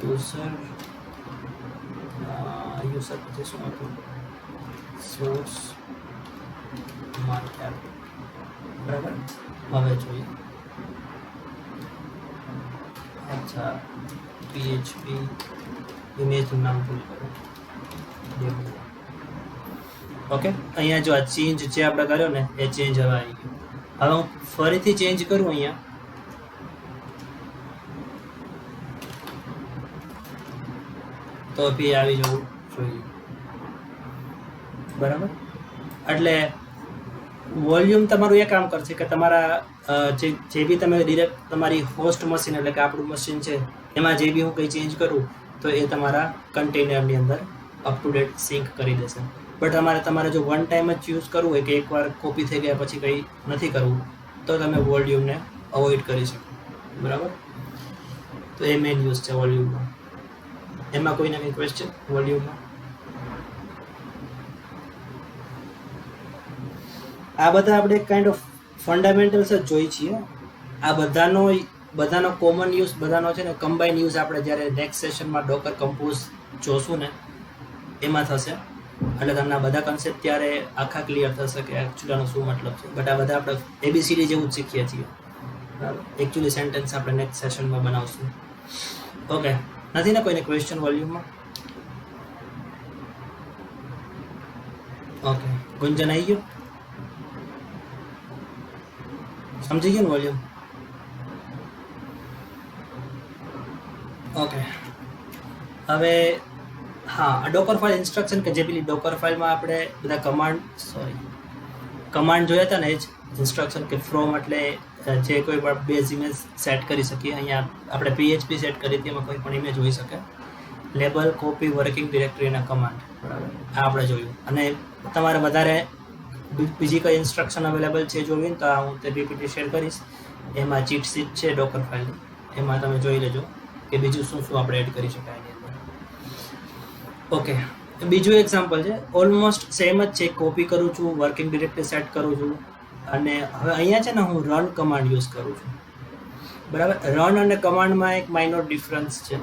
S1: યુઝર પછી શું હતું, સોર્સ માર્ક. બરાબર, હવે જોઈએ. અચ્છા, PHP ઇમેજનું નામ ભૂલ કરો. ઓકે, અહીંયા જો આ ચેન્જ જે આપણે કર્યો ને એ ચેન્જ હવે આવી ગયો. હવે હું ફરીથી ચેન્જ કરું અહીંયા, તો બી આવી જવું જોઈએ. બરાબર, એટલે વોલ્યુમ તમારું એ કામ કરશે કે તમારા જે બી તમે ડિરેક્ટ તમારી હોસ્ટ મશીન એટલે કે આપણું મશીન છે એમાં જે બી હું કંઈ ચેન્જ કરું તો એ તમારા કન્ટેનરની અંદર અપ ટુ ડેટ સિંક કરી દેશે. બટ તમારે જો વન ટાઈમ જ યુઝ કરવું હોય કે એકવાર કોપી થઈ ગયા પછી કંઈ નથી કરવું, તો તમે વોલ્યુમને અવોઇડ કરી શકો. બરાબર, તો એ મેઇન યુઝ છે વોલ્યુમનો. એમાં કોઈને કંઈ ક્વેશ્ચન વોલ્યુમમાં? આ બધા આપણે કાઇન્ડ ઓફ ફંડામેન્ટલ્સ જ જોઈ છીએ. આ બધાનો કોમન યુઝ, બધાનો છે ને કમ્બાઇન યુઝ આપણે જ્યારે નેક્સ્ટ સેશનમાં ડોકર કમ્પોઝ જોશું ને એમાં થશે. એટલે તમને આ બધા કન્સેપ્ટ ત્યારે આખા ક્લિયર થશે કે એકચ્યુઅલી આનો શું મતલબ છે. બટ આ બધા આપણે ABCD જેવું જ શીખીએ છીએ. બરાબર, એકચ્યુઅલી સેન્ટેન્સ આપણે નેક્સ્ટ સેશનમાં બનાવશું. ઓકે, નથી ને કોઈને ક્વેશ્ચન વોલ્યુમમાં? ઓકે, ગુંજન આવી ગયો? સમજી ગયું ને વોલ્યુમ? ઓકે, હવે હા, ડોકર ફાઇલ ઇન્સ્ટ્રક્શન કે જે પેલી ડોકર ફાઇલમાં આપણે બધા કમાન્ડ જોયા હતા ને, એ જ ઇન્સ્ટ્રક્શન કે ફ્રોમ એટલે જે કોઈ પણ બેઝ ઇમેજ સેટ કરી શકીએ. અહીંયા આપણે PHP સેટ કરી હતી, એમાં કોઈ પણ ઇમેજ હોઈ શકે. લેબલ, કોપી, વર્કિંગ ડિરેક્ટરી અને કમાન્ડ. બરાબર, આ આપણે જોયું. અને તમારે વધારે બીજી કઈ ઇન્સ્ટ્રક્શન અવેલેબલ છે જોવી ને તો હું તે PPT શેર કરીશ. એમાં ચીટ શીટ છે ડોકર ફાઇલની, એમાં તમે જોઈ લેજો કે બીજું શું શું આપણે એડ કરી શકાય એની અંદર. ઓકે, બીજું એક્ઝામ્પલ છે, ઓલમોસ્ટ સેમ જ છે. કોપી કરું છું, વર્કિંગ ડિરેક્ટરી સેટ કરું છું, અને હવે અહીંયા છે ને હું રન કમાન્ડ યુઝ કરું છું. બરાબર, રન અને કમાન્ડમાં એક માઇનોર ડિફરન્સ છે.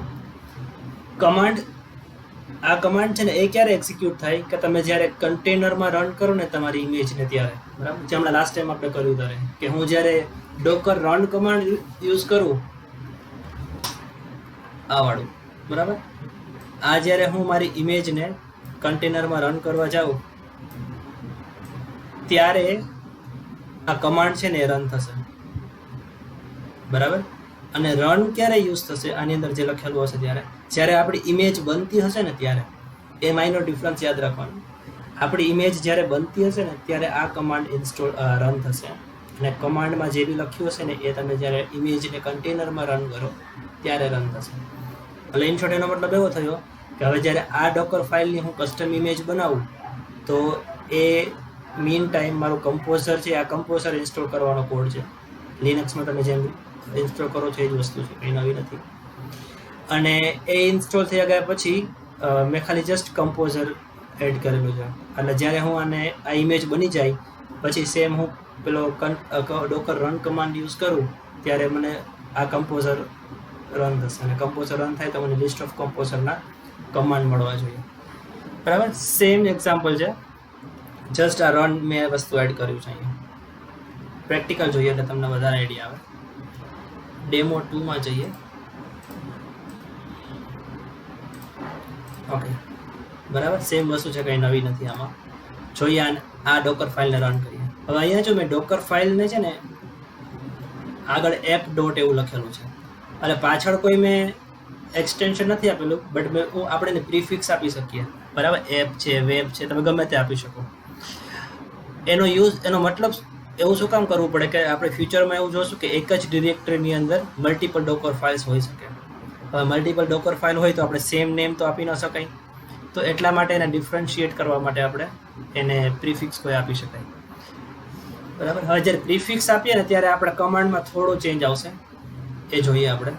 S1: આ કમાન્ડ છે ને એ ક્યારે એક્ઝિક્યુટ થાય કે તમે જ્યારે કન્ટેનરમાં રન કરો ને તમારી ઇમેજને ત્યારે. બરાબર, જે હમણાં લાસ્ટ ટાઈમ આપણે કર્યું ત્યારે કે હું જ્યારે ડોકર રન કમાન્ડ યુઝ કરું આ વાળું. બરાબર, આ જ્યારે હું મારી ઇમેજને કન્ટેનરમાં રન કરવા જાઉં ત્યારે આ કમાન્ડ છે ને એ રન થશે. બરાબર, અને રન ક્યારે યુઝ થશે આની અંદર જે લખેલું હશે ત્યારે, જ્યારે આપણી ઇમેજ બનતી હશે ને ત્યારે. એ માઇનોર ડિફરન્સ યાદ રાખવાનું. આપણી ઇમેજ જ્યારે બનતી હશે ને ત્યારે આ કમાન્ડ રન થશે, અને કમાન્ડમાં જે બી લખ્યું હશે ને એ તમે જ્યારે ઇમેજને કન્ટેનરમાં રન કરો ત્યારે રન થશે. એટલે ઇન શોર્ટ એનો મતલબ એવો થયો કે હવે જ્યારે આ ડોકર ફાઇલની હું કસ્ટમ ઇમેજ બનાવું તો એ મીન ટાઈમ મારું કમ્પોઝર છે, આ કમ્પોઝર ઇન્સ્ટોલ કરવાનો કોડ છે. લિનક્સમાં તમે જેમ ઇન્સ્ટોલ કરો છો એ જ વસ્તુ છે, કંઈ નવી નથી. અને એ ઇન્સ્ટોલ થઈ ગયા પછી મેં ખાલી જસ્ટ કમ્પોઝર એડ કરેલું છે. એટલે જ્યારે હું આને આ ઇમેજ બની જાય પછી સેમ હું પેલો ડોકર રન કમાન્ડ યુઝ કરું ત્યારે મને આ કમ્પોઝર રન થશે, અને કમ્પોઝર રન થાય તો મને લિસ્ટ ઓફ કમ્પોઝરના કમાન્ડ મળવા જોઈએ. બરાબર, સેમ એક્ઝામ્પલ છે, જસ્ટ આ રન મેં વસ્તુ એડ કર્યું છે અહીંયા. પ્રેક્ટિકલ જોઈએ એટલે તમને વધારે આઈડિયા આવે. ડેમો 2માં જઈએ. ઓકે, બરાબર, સેમ વસ્તુ છે, કંઈ નવી નથી આમાં. જોઈએ આ ડોકર ફાઇલને રન કરીએ. હવે અહીંયા જો મેં ડોકર ફાઇલને છે ને આગળ એપ ડોટ એવું લખેલું છે, એટલે પાછળ કોઈ મેં એક્સટેન્શન નથી આપેલું, બટ આપણે પ્રીફિક્સ આપી શકીએ. બરાબર, એપ છે, વેબ છે, તમે ગમે તે આપી શકો. એનો મતલબ એવું શું કામ કરવું પડે કે આપણે ફ્યુચરમાં એવું જોશું કે એક જ ડિરેક્ટરીની અંદર મલ્ટિપલ ડોકર ફાઇલ્સ હોઈ શકે. હવે મલ્ટિપલ ડોકર ફાઇલ હોય તો આપણે સેમ નેમ તો આપી ન શકાય, તો એટલા માટે એને ડિફરન્શિએટ કરવા માટે આપણે એને પ્રીફિક્સ કોઈ આપી શકાય. બરાબર, હવે જ્યારે પ્રીફિક્સ આપીએ ને ત્યારે આપણે કમાન્ડમાં થોડો ચેન્જ આવશે, એ જોઈએ આપણે.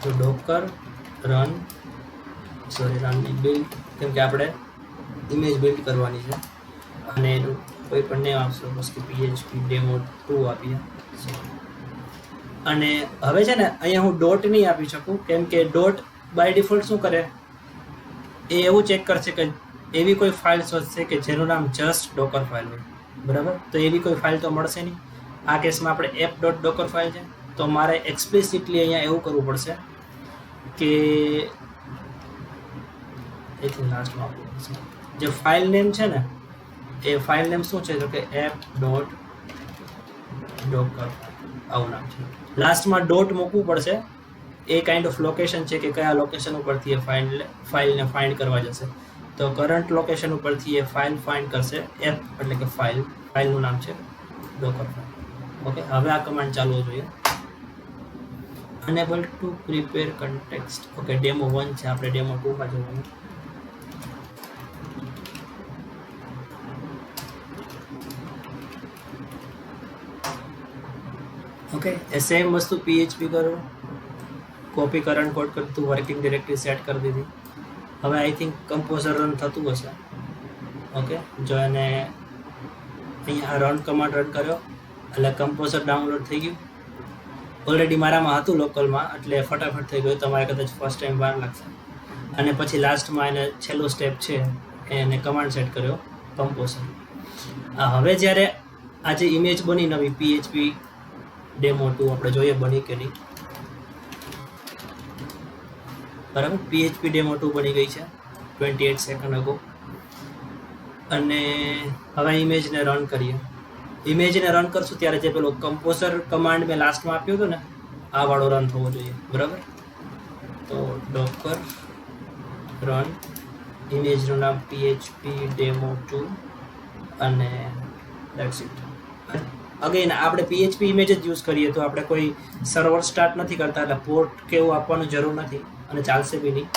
S1: તો ડોકર રન બિલ્ડ, કેમ કે આપણે ઇમેજ બિલ્ડ કરવાની છે અને એનું કોઈ પણ નેમ આપશો, બસ કે PHP ડેમો 2 આપીએ. અને હવે છે ને અહીંયા હું ડોટ નહીં આપી શકું, કેમ કે ડોટ બાય ડિફોલ્ટ શું કરે, એ એવું ચેક કરશે કે એવી કોઈ ફાઇલ શોધશે કે જેનું નામ જસ્ટ ડોકર ફાઇલ હોય. બરાબર, તો એવી કોઈ ફાઇલ તો મળશે નહીં. આ કેસમાં આપણે એપ ડોટ ડોકર ફાઇલ છે, તો મારે એક્સપ્લિસિટલી અહીંયા એવું કરવું પડશે કે એથી લાસ્ટમાં આપવું પડશે જે ફાઇલ નેમ છે ને, એ ફાઇલ નેમ શું છે, તો કે એપ ડોટ ડોકર, આવું નામ છે. લાસ્ટમાં ડોટ મૂકવું પડશે, એ કાઇન્ડ ઓફ લોકેશન છે કે કયા લોકેશન ઉપરથી એ ફાઇલને ફાઇન્ડ કરવા જશે. તો કરંટ લોકેશન ઉપરથી એ ફાઇલ ફાઇન્ડ કરશે, એપ એટલે કે ફાઇલનું નામ છે ડોકર ફાઇલ. ઓકે, હવે આ કમાન્ડ ચાલવો જોઈએ. Enable to prepare context. Okay, demo 1 છે, આપણે ડેમો 2માં જવાનું. ઓકે, એ સેમ વસ્તુ PHP કરો, કોપી કરંટ કોડ કરતું, વર્કિંગ ડિરેક્ટરી સેટ કરી દીધી. હવે આઈ થિંક કમ્પોઝર રન થતું હશે. ઓકે, જો એને અહીંયા રન કમાન્ડ રન કર્યો એટલે કમ્પોઝર ડાઉનલોડ થઈ ગયું. ઓલરેડી મારામાં હતું લોકલમાં, એટલે ફટાફટ થઈ ગયું. તમારે કદાચ ફર્સ્ટ ટાઈમ વાર લાગશે. અને પછી લાસ્ટમાં એને છેલ્લો સ્ટેપ છે એને કમાન્ડ સેટ કર્યો કમ્પોઝર. હવે જ્યારે આ જે ઇમેજ બની નવી PHP ડેમો 2 આપણે જોઈએ બની કે નહીં. બરાબર, PHP ડેમો 2 બની ગઈ છે 28 સેકન્ડ અગો. અને હવે ઇમેજને રન કરીએ. ઇમેજને રન કરશું ત્યારે જે પેલો કમ્પોઝર કમાન્ડ મેં લાસ્ટમાં આપ્યો હતો ને, આ વાળો રન થવો જોઈએ. બરાબર, તો ડોકર રન, ઇમેજનું નામ PHP ડેમો 2 અને દેટ્સ ઇટ. અગેન આપણે PHP ઇમેજ જ યુઝ કરીએ તો આપણે કોઈ સર્વર સ્ટાર્ટ નથી કરતા, એટલે પોર્ટ કે એવું આપવાનું જરૂર નથી અને ચાલશે બી નહીં.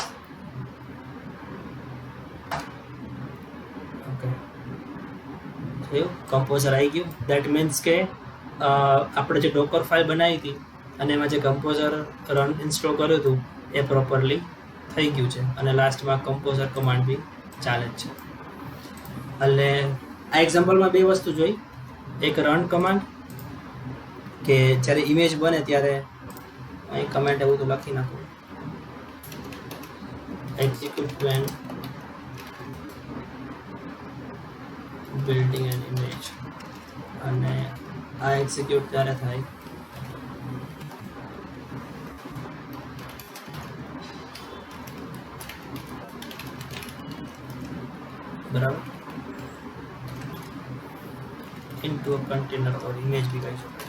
S1: ઓકે, થયું, કમ્પોઝર આવી ગયું. દેટ મીન્સ કે આપણે જે ડોકર ફાઇલ બનાવી હતી અને એમાં જે કમ્પોઝર રન ઇન્સ્ટોલ કર્યું હતું એ પ્રોપરલી થઈ ગયું છે, અને લાસ્ટમાં કમ્પોઝર કમાન્ડ બી ચાલે જ છે. એટલે આ એક્ઝામ્પલમાં બે વસ્તુ જોઈ. એક રન કમાન્ડ કે જ્યારે ઇમેજ બને ત્યારે અહીં કમેન્ટ એવું તો લખી નાખું, execute when building an image, અને આ એક્ઝિક્યુટ ત્યારે થાય બરાબર into a container or image भी કહી શકાય.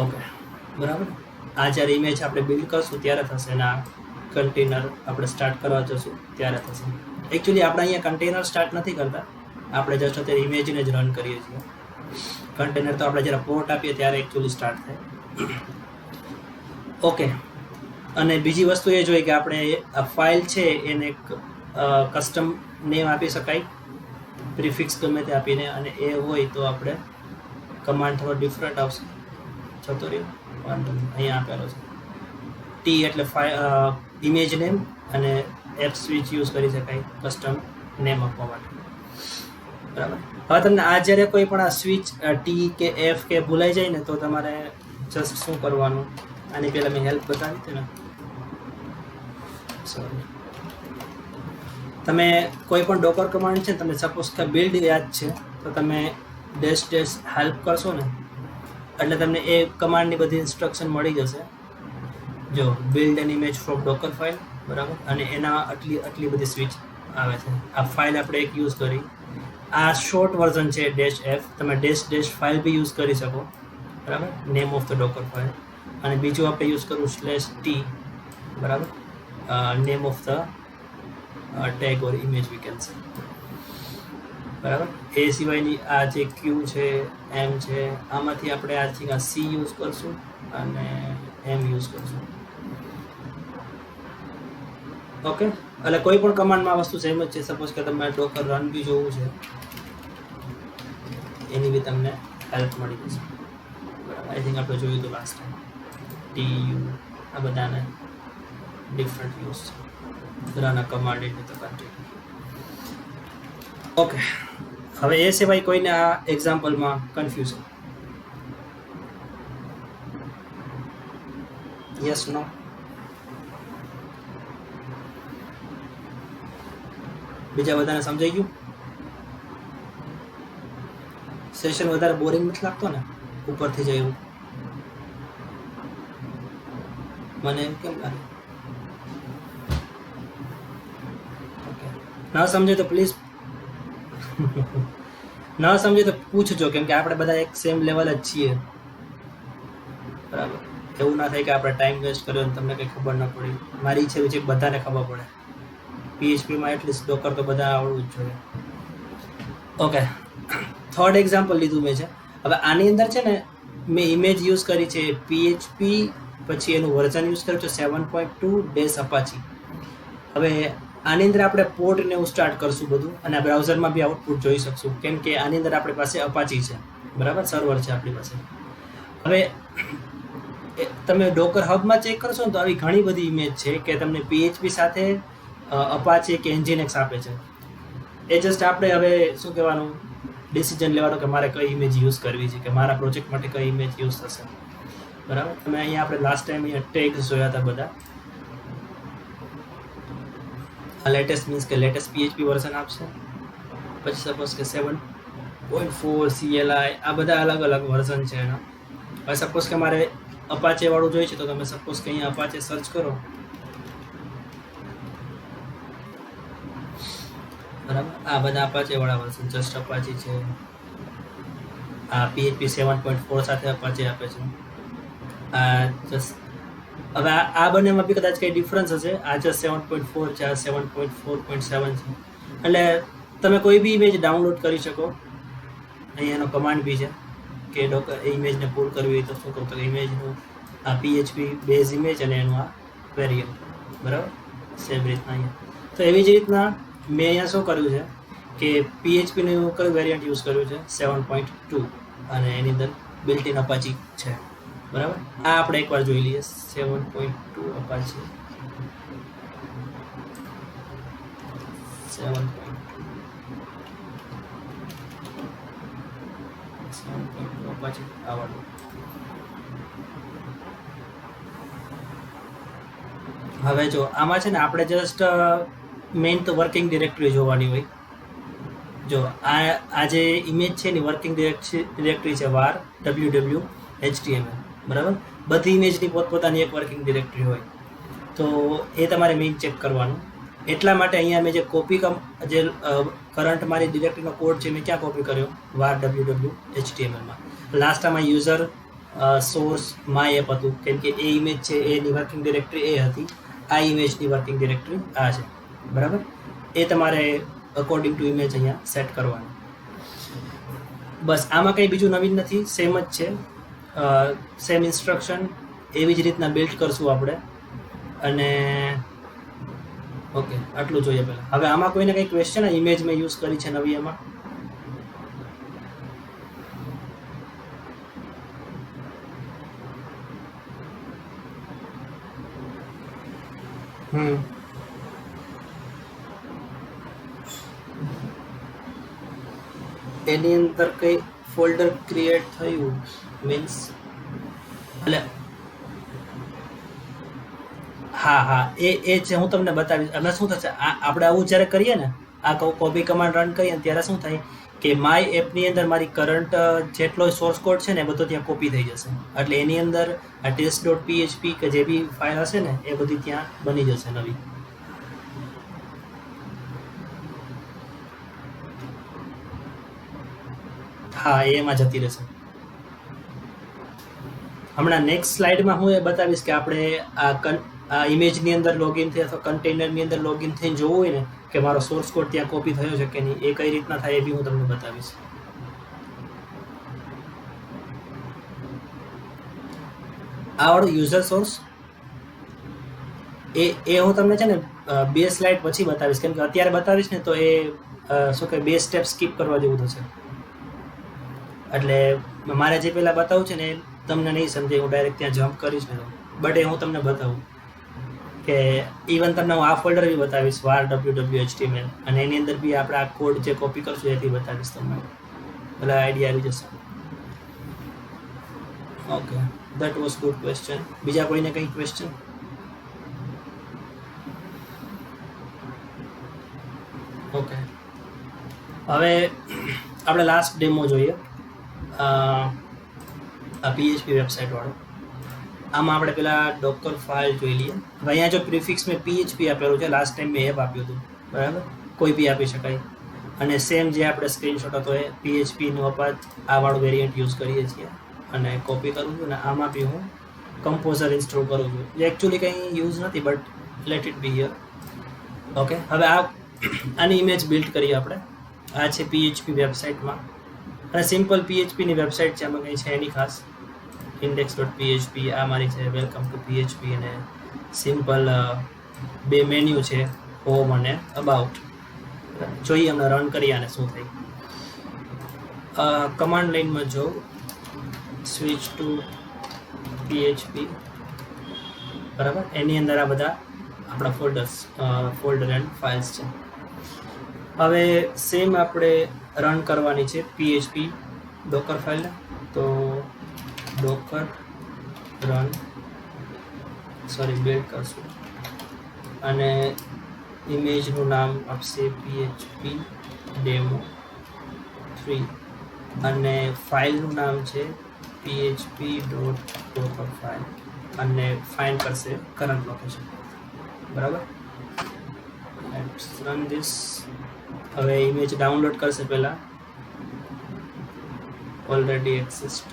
S1: ઓકે, બરાબર. આ જ્યારે ઇમેજ આપણે બિલ્ડ કરશું ત્યારે થશે, અને આ કન્ટેનર આપણે સ્ટાર્ટ કરવા જશું ત્યારે થશે. એકચ્યુઅલી આપણે અહીંયા કન્ટેનર સ્ટાર્ટ નથી કરતા, આપણે જસ્ટ અત્યારે ઇમેજને જ રન કરીએ છીએ. કન્ટેનર તો આપણે જ્યારે પોર્ટ આપીએ ત્યારે એકચ્યુઅલી સ્ટાર્ટ થાય. ઓકે. અને બીજી વસ્તુ એ જોઈએ કે આપણે આ ફાઇલ છે એને કસ્ટમ નેમ આપી શકાય, પ્રિફિક્સ ગમે તે આપીને, અને એ હોય તો આપણે કમાન્ડ થોડો ડિફરન્ટ આવશે. જતો રહ્યો વાંધો નહીં, અહીંયા આપેલો છે ટી એટલે ઇમેજ નેમ, અને એપ સ્વિચ યુઝ કરી શકાય કસ્ટમ નેમ આપવા માટે. બરાબર. હવે તમને આ જ્યારે કોઈ પણ આ સ્વિચ ટી કે એફ કે ભૂલાઈ જાય ને તો તમારે જસ્ટ શું કરવાનું, આની પહેલાં મેં હેલ્પ બતાવી હતી ને, સોરી, તમે કોઈ પણ ડોકર કમાન્ડ છે, તમે સપોઝ કે બિલ્ડ યાદ છે તો તમે ડેશ હેલ્પ કરશો ને એટલે તમને એ કમાન્ડની બધી ઇન્સ્ટ્રક્શન મળી જશે. જો build an image from docker file, બરાબર, અને એના આટલી બધી સ્વિચ આવે છે. આ ફાઇલ આપણે એક યુઝ કરી, આ શોર્ટ વર્ઝન છે -f, તમે ડેશ ફાઇલ બી યુઝ કરી શકો, બરાબર, નેમ ઓફ ધ ડોકર ફાઇલ. અને બીજું આપણે યુઝ કરવું /t, બરાબર, name of the tag or image we can say, બરાબર. એ સિવાયની આ જે ક્યુ છે, એમ છે, આમાંથી આપણે આ સી યુઝ કરશું અને એમ યુઝ કરશું. ઓકે. એટલે કોઈ પણ કમાન્ડમાં વસ્તુ સેમ જ છે. સપોઝ કે તમારે ડોકર રન બી જોવું છે, એની બી તમને હેલ્પ મળી જશે. બરાબર. આઈ થિંક આપણે જોયું હતું લાસ્ટ ટાઈમ. TU આ બધાને ડિફરન્ટ યુઝ છે. Run a command in the country. Okay. હવે એ સિવાય કોઈને આ એક્ઝામ્પલમાં કન્ફ્યુઝન? યસ, નો? બીજા બધાને સમજાઈ ગયું? સેશન વધારે બોરિંગ નથી લાગતો ને ઉપરથી જાય એવું? મને એમ કેમ લાગે? ઓકે. ના સમજે તો પ્લીઝ ના સમજે તો પૂછજો, કેમ કે આપણે બધા એક સેમ લેવલ જ છીએ, બરાબર. એવું ના થાય કે આપણે ટાઈમ વેસ્ટ કર્યો અને તમને કંઈ ખબર ન પડી. મારી ઈચ્છા છે બધાને ખબર પડે. PHPમાં એટલીસ્ટ ડોકર તો બધા આવડવું જ જોઈએ. ઓકે. થર્ડ એક્ઝામ્પલ લીધું મેં છે. હવે આની અંદર છે ને મેં ઇમેજ યુઝ કરી છે PHP, પછી એનું વર્ઝન યુઝ કર્યું છે 7.2 Apache. હવે આની અંદર આપણે પોર્ટ ને એવું સ્ટાર્ટ કરશું બધું, અને બ્રાઉઝરમાં બી આઉટપુટ જોઈ શકશું, કેમ કે આની અંદર આપણી પાસે Apache છે, બરાબર, સર્વર છે આપણી પાસે. હવે તમે ડોકર હબમાં ચેક કરશો ને તો આવી ઘણી બધી ઇમેજ છે કે તમને PHP સાથે Apache કે Nginx આપે છે. એ જસ્ટ આપણે હવે શું કહેવાનું, ડિસિઝન લેવાનો કે મારે કઈ ઇમેજ યુઝ કરવી છે, કે મારા પ્રોજેક્ટ માટે કઈ ઇમેજ યુઝ થશે, બરાબર. તમે અહીંયા આપણે લાસ્ટ ટાઈમ અહીંયા ટેગ્સ જોયા હતા બધા. લેટેસ્ટ મીન્સ કે લેટેસ્ટ PHP વર્ઝન આપશે, પછી સપોઝ કે 7.4 CLI, આ બધા અલગ અલગ વર્ઝન છે એના. હવે સપોઝ કે મારે અપાચે વાળું જોઈએ છે તો તમે સપોઝ કે અહીંયા અપાચે સર્ચ કરો, બરાબર. આ બધા અપાચે વાળા વર્ઝન, જસ્ટ અપાચે છે. આ PHP 7.4 સાથે અપાચે આપે છે. આ જસ્ટ હવે આ બંનેમાં બી કદાચ કંઈ ડિફરન્સ હશે. આ જસ્ટ 7.4 છે, આ 7.4.7 છે. એટલે તમે કોઈ બી ઇમેજ ડાઉનલોડ કરી શકો. અહીંયા એનો કમાન્ડ બી છે કે ડોકર એ ઇમેજને પુલ કરવી હોય તો શું કરવું, તો ઇમેજનું આ PHP બેઝ ઇમેજ અને એનું આ વેરિયન્ટ, બરાબર, સેમ રીતના અહીંયા. તો એવી જ રીતના મેં અહીંયા શું કર્યું છે કે PHPનું કયું વેરિયન્ટ યુઝ કર્યું છે 7.2, અને એની અંદર બિલ્ટ ઇન અપાચી છે, બરાબર. આ આપણે એકવાર જોઈ લઈએ 7.2 અપાચી 7.2 અપાચી આવડું. હવે જો આમાં છે ને આપણે જસ્ટ મેઇન તો વર્કિંગ ડિરેક્ટરી જોવાની હોય. જો આ જે ઇમેજ છે ને વર્કિંગ ડિરેક્ટરી છે var www html, બરાબર. બધી ઇમેજની પોતપોતાની એક વર્કિંગ ડિરેક્ટરી હોય, તો એ તમારે મેઇન ચેક કરવાનું. એટલા માટે અહીંયા મેં જે જે કરંટ મારી ડિરેક્ટરીનો કોડ છે મેં ક્યાં કોપી કર્યો, var www htmlમાં. લાસ્ટ આમાં યુઝર સોર્સ માય એપ હતું, કેમ કે એ ઇમેજ છે એની વર્કિંગ ડિરેક્ટરી એ હતી, આ ઇમેજની વર્કિંગ ડિરેક્ટરી આ છે, બરાબર. એ તમારે અકોર્ડિંગ ટુ ઇમેજ અહીંયા સેટ કરવાનું. બસ આમાં કંઈ બીજું નવીન નથી, સેમ જ છે, સેમ ઇન્સ્ટ્રક્શન એવી જ રીતના બિલ્ડ કરશું આપણે. અને ઓકે, આટલું જોઈએ પહેલાં. હવે આમાં કોઈને કંઈ ક્વેશ્ચન? ઇમેજ મેં યુઝ કરી છે નવી એમાં. એની અંદર કઈ ફોલ્ડર ક્રિએટ થયું મીન્સ એટલે હા એ છે, હું તમને બતાવીશ. અમે શું થશે, આપણે આવું જ્યારે કરીએ ને, આ કોપી કમાન્ડ રન કરીએ ને ત્યારે શું થાય કે માય એપની અંદર મારી કરંટ જેટલો સોર્સ કોડ છે ને એ બધો ત્યાં કોપી થઈ જશે. એટલે એની અંદર આ test.php કે જે બી ફાઇલ હશે ને એ બધી ત્યાં બની જશે નવી. હા, એમાં જતી રહેશે. હમણાં નેક્સ્ટ સ્લાઇડમાં હું એ બતાવીશ કે આપણે આ ઇમેજની અંદર લોગિન થઈ અથવા કન્ટેનરની અંદર લોગિન થઈને જોવું હોય ને કે મારો સોર્સ કોડ ત્યાં કોપી થયો છે કે નહીં, એ કઈ રીતના થાય એ બી હું તમને બતાવીશ. આ વાળું યુઝર સોર્સ એ હું તમને છે ને 2 સ્લાઇડ પછી બતાવીશ, કેમ કે અત્યારે બતાવીશ ને તો એ શું કે 2 સ્ટેપ સ્કીપ કરવા જેવું થશે. એટલે મારે જે પહેલાં બતાવું છે ને એ તમને નહીં સમજાય, હું ડાયરેક્ટ ત્યાં જમ્પ કરીશ ને, બટ એ હું તમને બતાવું કે ઇવન તમને હું આ ફોલ્ડર બી બતાવીશ var www.html, અને એની અંદર બી આપણે આ કોડ જે કોપી કરશું એથી બતાવીશ તમને, એટલે આઈડિયા આવી જશે. Okay, that was good question. બીજા કોઈને કંઈ ક્વેશ્ચન? ઓકે, હવે આપણે લાસ્ટ ડેમો જોઈએ, આ PHP વેબસાઇટ વાળો. આમાં આપણે પેલા ડોકર ફાઇલ જોઈ લઈએ. હવે અહીંયા જો પ્રિફિક્સ મેં PHP આપેલું છે, લાસ્ટ ટાઈમ મેં એપ આપ્યું હતું, બરાબર, કોઈ બી આપી શકાય. અને સેમ જે આપણે સ્ક્રીનશોટ હતો એ PHPનું અપાત આ વાળું વેરિયન્ટ યુઝ કરીએ છીએ. અને કોપી કરું છું અને આમાં બી હું કમ્પોઝર ઇન્સ્ટોલ કરું છું, જે એકચ્યુઅલી કંઈ યુઝ નથી, but let it be here. Okay, હવે આની ઇમેજ બિલ્ડ કરીએ આપણે. આ છે PHP વેબસાઇટમાં, અને સિમ્પલ PHPની વેબસાઇટ છે, આમાં કંઈ છે એની ખાસ. index.php આ મારી છે, વેલકમ ટુ PHP, અને સિમ્પલ 2 મેન્યુ છે, હોમ અને અબાઉટ. જોઈએ અમે રન કરીએ અને શું થાય. કમાન્ડ લાઇનમાં જો સ્વિચ ટુ PHP, બરાબર, એની અંદર આ બધા આપણા ફોલ્ડર એન્ડ ફાઇલ્સ છે. હવે સેમ આપણે રન કરવાની છે PHP ડોકર ફાઇલ, તો ડોકર રન બિલ્ડ કરશું, અને ઇમેજનું નામ આપશે PHP ડેમો 3, અને ફાઇલનું નામ છે php.docker ફાઇલ, અને ફાઇન્ડ કરશે કરંટ લોકેશન, બરાબર. Let's run this. હવે ઇમેજ ડાઉનલોડ કરશે પહેલાં, ઓલરેડી એક્સિસ્ટ,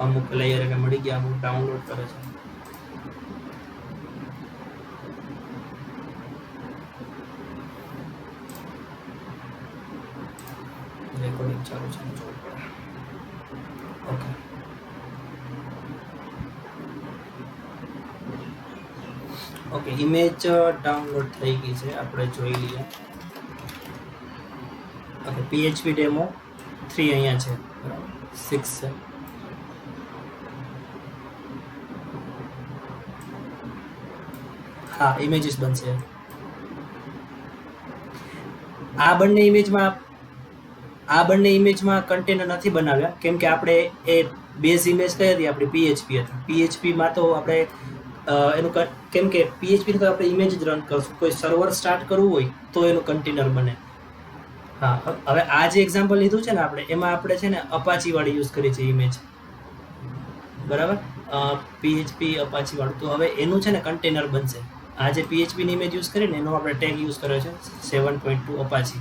S1: અમુક લેયર એને મળી ગયા, અમુક ડાઉનલોડ કરે છે. રેકોર્ડિંગ ચાલુ છે, ઓકે. ઓકે, ઇમેજ ડાઉનલોડ થઈ ગઈ છે, આપણે જોઈ લઈએ. ઓકે, PHP ડેમો 3 અહીંયા છે, બરાબર, 6 છે. હા, ઇમેજીસ બનશે. આ બંને ઇમેજમાં કન્ટેનર નથી બનાવ્યા, કેમ કે આપણે એ બેઝ ઇમેજ કઈ હતી આપણી PHP હતી. PHPમાં તો આપણે એનું કેમ કે PHP તો આપણે ઇમેજ જ રન કરશું, કોઈ સર્વર સ્ટાર્ટ કરવું હોય તો એનું કન્ટેનર બને. હા, હવે આ જે એક્ઝામ્પલ લીધું છે ને આપણે, એમાં આપણે છે ને અપાચી વાળી યુઝ કરી છે ઇમેજ, બરાબર, PHP અપાચી વાળું. તો હવે એનું છે ને કન્ટેનર બનશે. આ જે PHPની ઇમેજ યુઝ કરીને એનો આપણે ટેગ યુઝ કર્યો છે 7.2 અપાચી,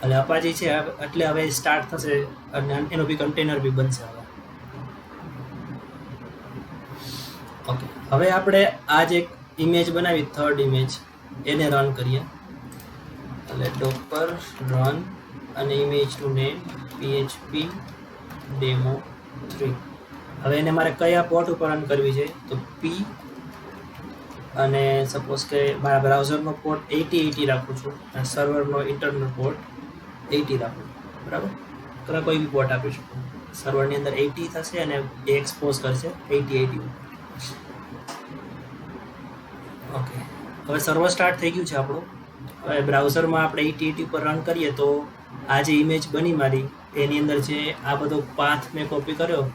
S1: એટલે અપાચી છે, એટલે હવે સ્ટાર્ટ થશે અને એનો બી કન્ટેનર બી બનશે. હવે ઓકે, હવે આપણે આ જે ઇમેજ બનાવી, થર્ડ ઇમેજ, એને રન કરીએ. એટલે ડોકર રન અને ઇમેજનું નેમ PHP ડેમો 3. હવે એને મારે કયા પોર્ટ ઉપર રન કરવી છે, તો P, અને સપોઝ કે મારા બ્રાઉઝરનો પોર્ટ 8080 રાખું છું અને સર્વરનો ઇન્ટરનલ પોર્ટ 80 રાખું છું, બરાબર. તમે કોઈ બી પોર્ટ આપી શકો. સર્વરની અંદર 80 થશે અને એ એક્સપોઝ કરશે 8080. ઓકે, હવે સર્વર સ્ટાર્ટ થઈ ગયું છે આપણું. હવે બ્રાઉઝરમાં આપણે 8080 પર રન કરીએ તો આ જે ઇમેજ બની મારી, એની અંદર જે આ બધો પાથ મેં કોપી કર્યો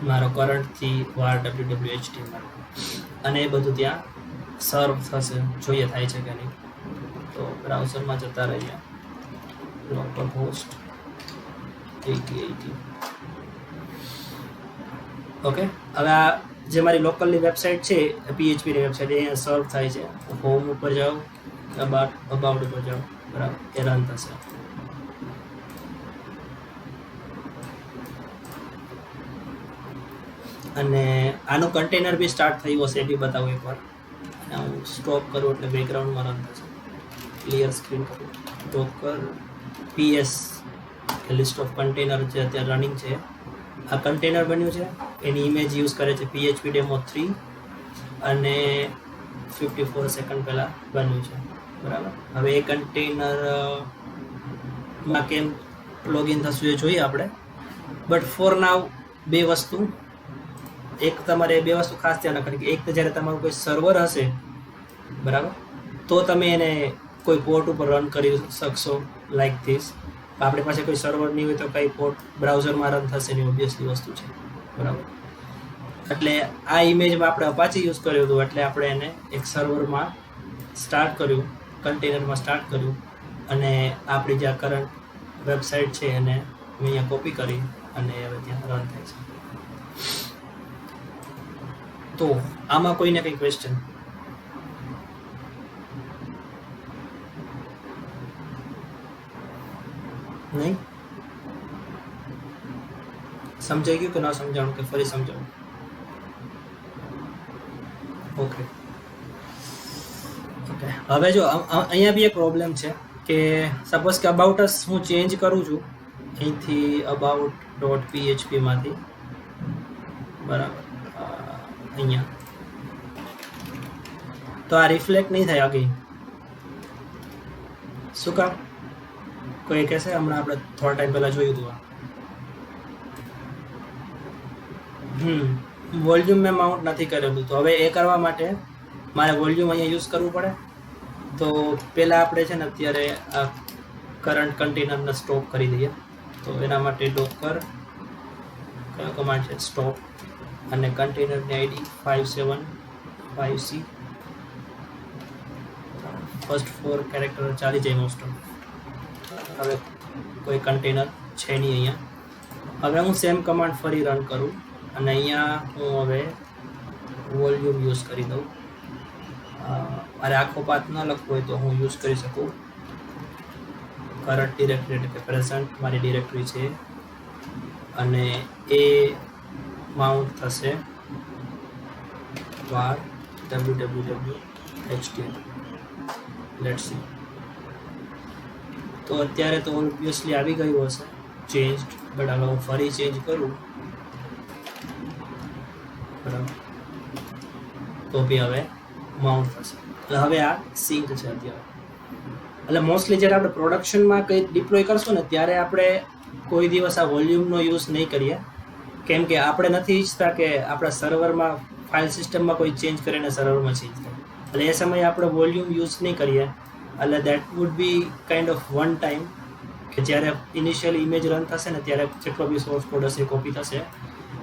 S1: મારો કરંટથી var www.html, અને એ બધું ત્યાં સર્વ થશે. જોઈએ થાય છે કે નહીં. તો બ્રાઉઝરમાં જતા રહીએ, લોકલ હોસ્ટ 8080. ઓકે, હવે આ જે મારી લોકલની વેબસાઇટ છે, PHPની વેબસાઇટ, એ અહીંયા સર્વ થાય છે. હોમ ઉપર જાઓ, અબાઉટ ઉપર જાઓ, બરાબર, એ રન થશે. અને આનું કન્ટેનર બી સ્ટાર્ટ થયું હશે, એ બી બતાવું એકવાર. અને હું સ્ટોપ કરું એટલે બેકગ્રાઉન્ડમાં રન થશે. ક્લિયર સ્ક્રીન કરું, ડોકર PS લિસ્ટ ઓફ કન્ટેનર જે અત્યારે રનિંગ છે, આ કન્ટેનર બન્યું છે, એની ઇમેજ યુઝ કરે છે PHP ડેમો 3, અને 54 સેકન્ડ પહેલાં બન્યું છે, બરાબર. હવે એ કન્ટેનરમાં કેમ લોગિન થશું એ જોઈએ આપણે. બટ ફોર નાવ બે વસ્તુ, એક તમારે બે વસ્તુ ખાસ ધ્યાન રાખવાની કે એક તો જ્યારે તમારું કોઈ સર્વર હશે, બરાબર, તો તમે એને કોઈ પોર્ટ ઉપર રન કરી શકશો લાઈક ધીસ. આપણી પાસે કોઈ સર્વર નહીં હોય તો કઈ પોર્ટ બ્રાઉઝરમાં રન થશે નહીં, ઓબ્વિયસલી વસ્તુ છે, બરાબર. એટલે આ ઇમેજમાં આપણે અપાચી યુઝ કર્યું હતું, એટલે આપણે એને એક સર્વરમાં સ્ટાર્ટ કર્યું, કન્ટેનરમાં સ્ટાર્ટ કર્યું, અને આપણી જે કરંટ વેબસાઇટ છે એને મેં અહીંયા કોપી કરી અને હવે ત્યાં રન થાય છે. તો આમાં કોઈને કંઈ ક્વેશ્ચન? નહીં? સમજાઈ ગયું કે ના સમજાણું, કે ફરી સમજાવું? ઓકે ઓકે, હવે જો અહીંયા બી એક પ્રોબ્લેમ છે કે સપોઝ કે અબાઉટ અસ હું ચેન્જ કરું છું અહીંથી about.php માંથી, બરાબર, અહીંયા, તો આ રિફ્લેક્ટ નહીં થાય અગેન. શું કામ? કોઈ કહેશે? હમણાં આપણે થોડા ટાઈમ પહેલાં જોયું હતું. વોલ્યુમ મેં માઉન્ટ નથી કરેલું, તો હવે એ કરવા માટે મારે વોલ્યુમ અહીંયા યુઝ કરવું પડે. તો પહેલાં આપણે છે ને અત્યારે આ કરંટ કન્ટેનરને સ્ટોપ કરી દઈએ. તો એના માટે ડોકર કયો કમાન્ડ છે? સ્ટોપ, અને કન્ટેનરની આઈડી 575C, ફર્સ્ટ 4 કેરેક્ટર ચાલી જાય મોસ્ટ ઓફ. હવે કોઈ કન્ટેનર છે નહીં અહીંયા. હવે હું સેમ કમાન્ડ ફરી રન કરું અને અહીંયા હું હવે વોલ્યુમ યુઝ કરી દઉં. મારે આખો પાથ ન લખવો હોય તો હું યુઝ કરી શકું કરંટ ડિરેક્ટરી, એટલે કે પ્રેઝન્ટ મારી ડિરેક્ટરી છે, અને એ માઉન્ટ થશે var www.html. Let's see. તો અત્યારે તો ઓબ્વિયસલી આવી ગયું હશે ચેન્જડ, બટ હવે હું ફરી ચેન્જ કરું, બરાબર, તો બી હવે માઉન્ટ થશે. એટલે હવે આ સિંક છે અત્યારે. એટલે મોસ્ટલી જ્યારે આપણે પ્રોડક્શનમાં કંઈ ડિપ્લોય કરશું ને ત્યારે આપણે કોઈ દિવસ આ વોલ્યુમનો યુઝ નહીં કરીએ, કેમ કે આપણે નથી ઈચ્છતા કે આપણા સર્વરમાં ફાઇલ સિસ્ટમમાં કોઈ ચેન્જ કરીને સર્વરમાં ચેન્જ થાય. એટલે એ સમયે આપણે વોલ્યુમ યુઝ નહીં કરીએ. એટલે that would be kind of one time, કે જ્યારે ઇનિશિયલી ઇમેજ રન થશે ને ત્યારે જેટલો બી સોર્સ કોડ હશે કોપી થશે,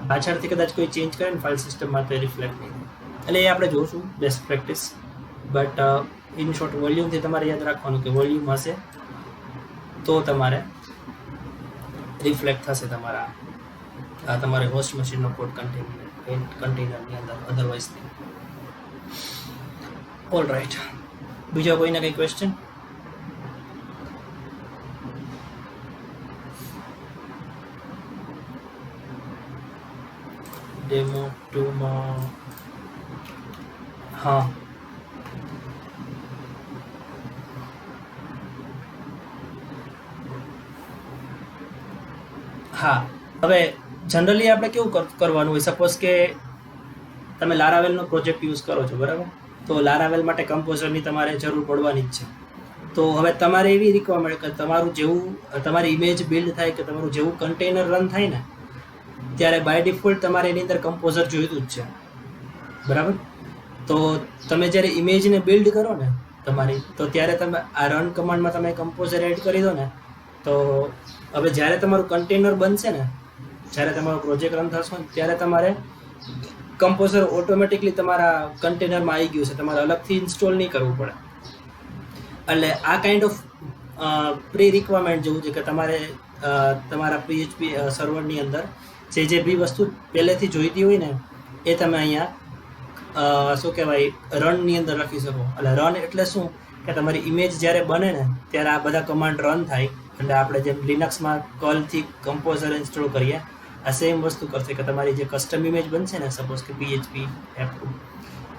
S1: પાછળથી કદાચ કોઈ ચેન્જ કરે ને ફાઇલ સિસ્ટમમાં તો રિફ્લેક્ટ નહીં થાય. એટલે એ આપણે જોશું best practice. But in short વોલ્યુમથી તમારે યાદ રાખવાનું કે વોલ્યુમ હશે તો તમારે રિફ્લેક્ટ થશે તમારા આ તમારે હોસ્ટ મશીનનો કોડ કન્ટેનરની અંદર, અધરવાઇઝ નહીં. ઓલ રાઈટ, બીજો કોઈને કંઈ ક્વેશ્ચન? ડેમો 2 માં હા હા હવે જનરલી આપણે કેવું કરવાનું હોય, સપોઝ કે તમે લારાવેલનો પ્રોજેક્ટ યુઝ કરો છો, બરાબર? તો લારાવેલ માટે કમ્પોઝરની તમારે જરૂર પડવાની જ છે. તો હવે તમારે એવી રિક્વાયરમેન્ટ કે તમારું જેવું તમારી ઇમેજ બિલ્ડ થાય કે તમારું જેવું કન્ટેનર રન થાય ને, ત્યારે બાય ડિફોલ્ટ તમારે એની અંદર કમ્પોઝર જોઈતું જ છે, બરાબર? તો તમે જ્યારે ઇમેજને બિલ્ડ કરો ને તમારી, તો ત્યારે તમે આ રન કમાન્ડમાં તમે કમ્પોઝર એડ કરી દો ને, તો હવે જ્યારે તમારું કન્ટેનર બનશે ને, જ્યારે તમારો પ્રોજેક્ટ રન થશે ને, ત્યારે તમારે કમ્પોઝર ઓટોમેટિકલી તમારા કન્ટેનરમાં આવી ગયું છે, તમારે અલગથી ઇન્સ્ટોલ નહીં કરવું પડે. એટલે આ કાઇન્ડ ઓફ પ્રી રિક્વાયરમેન્ટ જેવું છે કે તમારે તમારા PHP સર્વરની અંદર જે બી વસ્તુ પહેલેથી જોઈતી હોય ને, એ તમે અહીંયા શું કહેવાય રનની અંદર લખી શકો. એટલે રન એટલે શું કે તમારી ઇમેજ જ્યારે બને ને ત્યારે આ બધા કમાન્ડ રન થાય. એટલે આપણે જેમ લિનક્સમાં કર્લથી કમ્પોઝર ઇન્સ્ટોલ કરીએ, આ સેમ વસ્તુ કરશે કે તમારી જે કસ્ટમ ઇમેજ બનશે ને, સપોઝ કે PHP F2,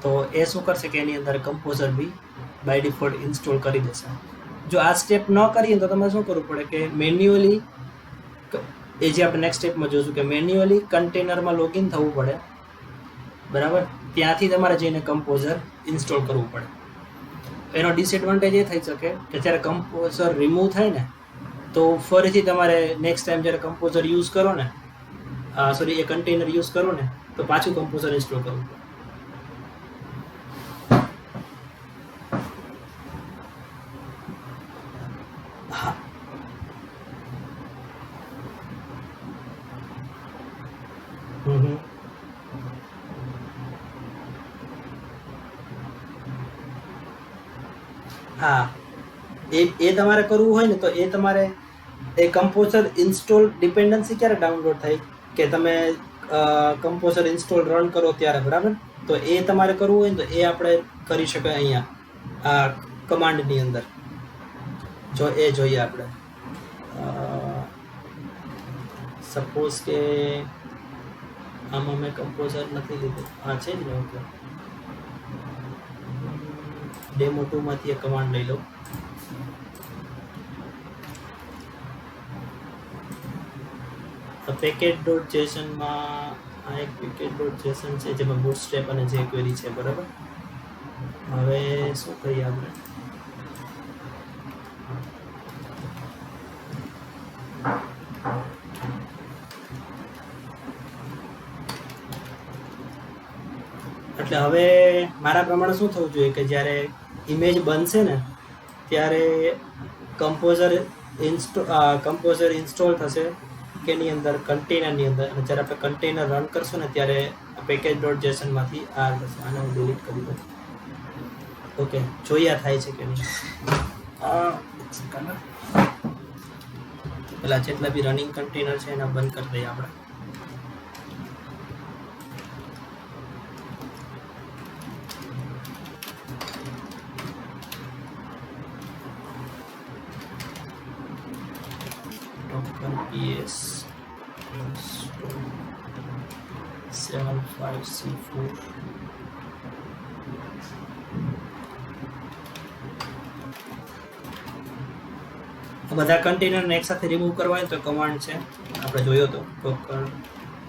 S1: તો એ શું કરશે કે એની અંદર કમ્પોઝર બી બાય ડિફોલ્ટ ઇન્સ્ટોલ કરી દેશે. જો આ સ્ટેપ ન કરીએ તો તમારે શું કરવું પડે કે મેન્યુઅલી, એ જે આપણે નેક્સ્ટ સ્ટેપમાં જોઈશું કે મેન્યુઅલી કન્ટેનરમાં લોગિન થવું પડે, બરાબર? ત્યાંથી તમારે જઈને કમ્પોઝર ઇન્સ્ટોલ કરવું પડે. એનો ડિસએડવાન્ટેજ એ થઈ શકે કે જ્યારે કમ્પોઝર રિમૂવ થાય ને, તો ફરીથી તમારે નેક્સ્ટ ટાઈમ જ્યારે કમ્પોઝર યુઝ કરો ને, સોરી એ કન્ટેનર યુઝ કરો ને, તો પાછું કમ્પોઝર ઇન્સ્ટોલ કરવું પડે. હા, એ તમારે કરવું હોય ને, તો એ તમારે એ કમ્પોઝર ઇન્સ્ટોલ ડિપેન્ડન્સી ક્યારે ડાઉનલોડ થાય કે તમે કમ્પોઝર ઇન્સ્ટોલ રન કરો ત્યારે, બરાબર? તો એ તમારે કરવું હોય ને, તો એ આપણે કરી શકાય અહીંયા આ કમાન્ડની અંદર. જો એ જોઈએ આપણે, સપોઝ કે આમાં મેં કમ્પોઝર નથી લીધું, હા છે ને, ઓકે, ડેમો 2 માંથી એક કમાન્ડ લઈ લો. પેકેટ.json માં આ એક પેકેટ.json છે જેમાં બૂટસ્ટ્રેપ અને jQuery છે, બરાબર? હવે શું કરીએ આપણે, એટલે હવે મારા પ્રમાણે શું થવું જોઈએ કે જ્યારે ઇમેજ બનશે ને ત્યારે કમ્પોઝર ઇન્સ્ટોલ થશે કેની અંદર, કન્ટેનરની અંદર. અને જ્યારે આપણે કન્ટેનર રન કરશું ને ત્યારે પેકેજ.json માંથી આ થશે. આને હું ડિલીટ કરી દઉં. ઓકે, જોઈએ થાય છે કે નહીં. પેલા જેટલા બી રનિંગ કન્ટેનર છે એના બંધ કરી દઈએ આપણે. PS 75C4 બધા કન્ટેનરને એક સાથે રિમૂવ કરવા હોય તો કમાન્ડ છે આપણે જોયો તો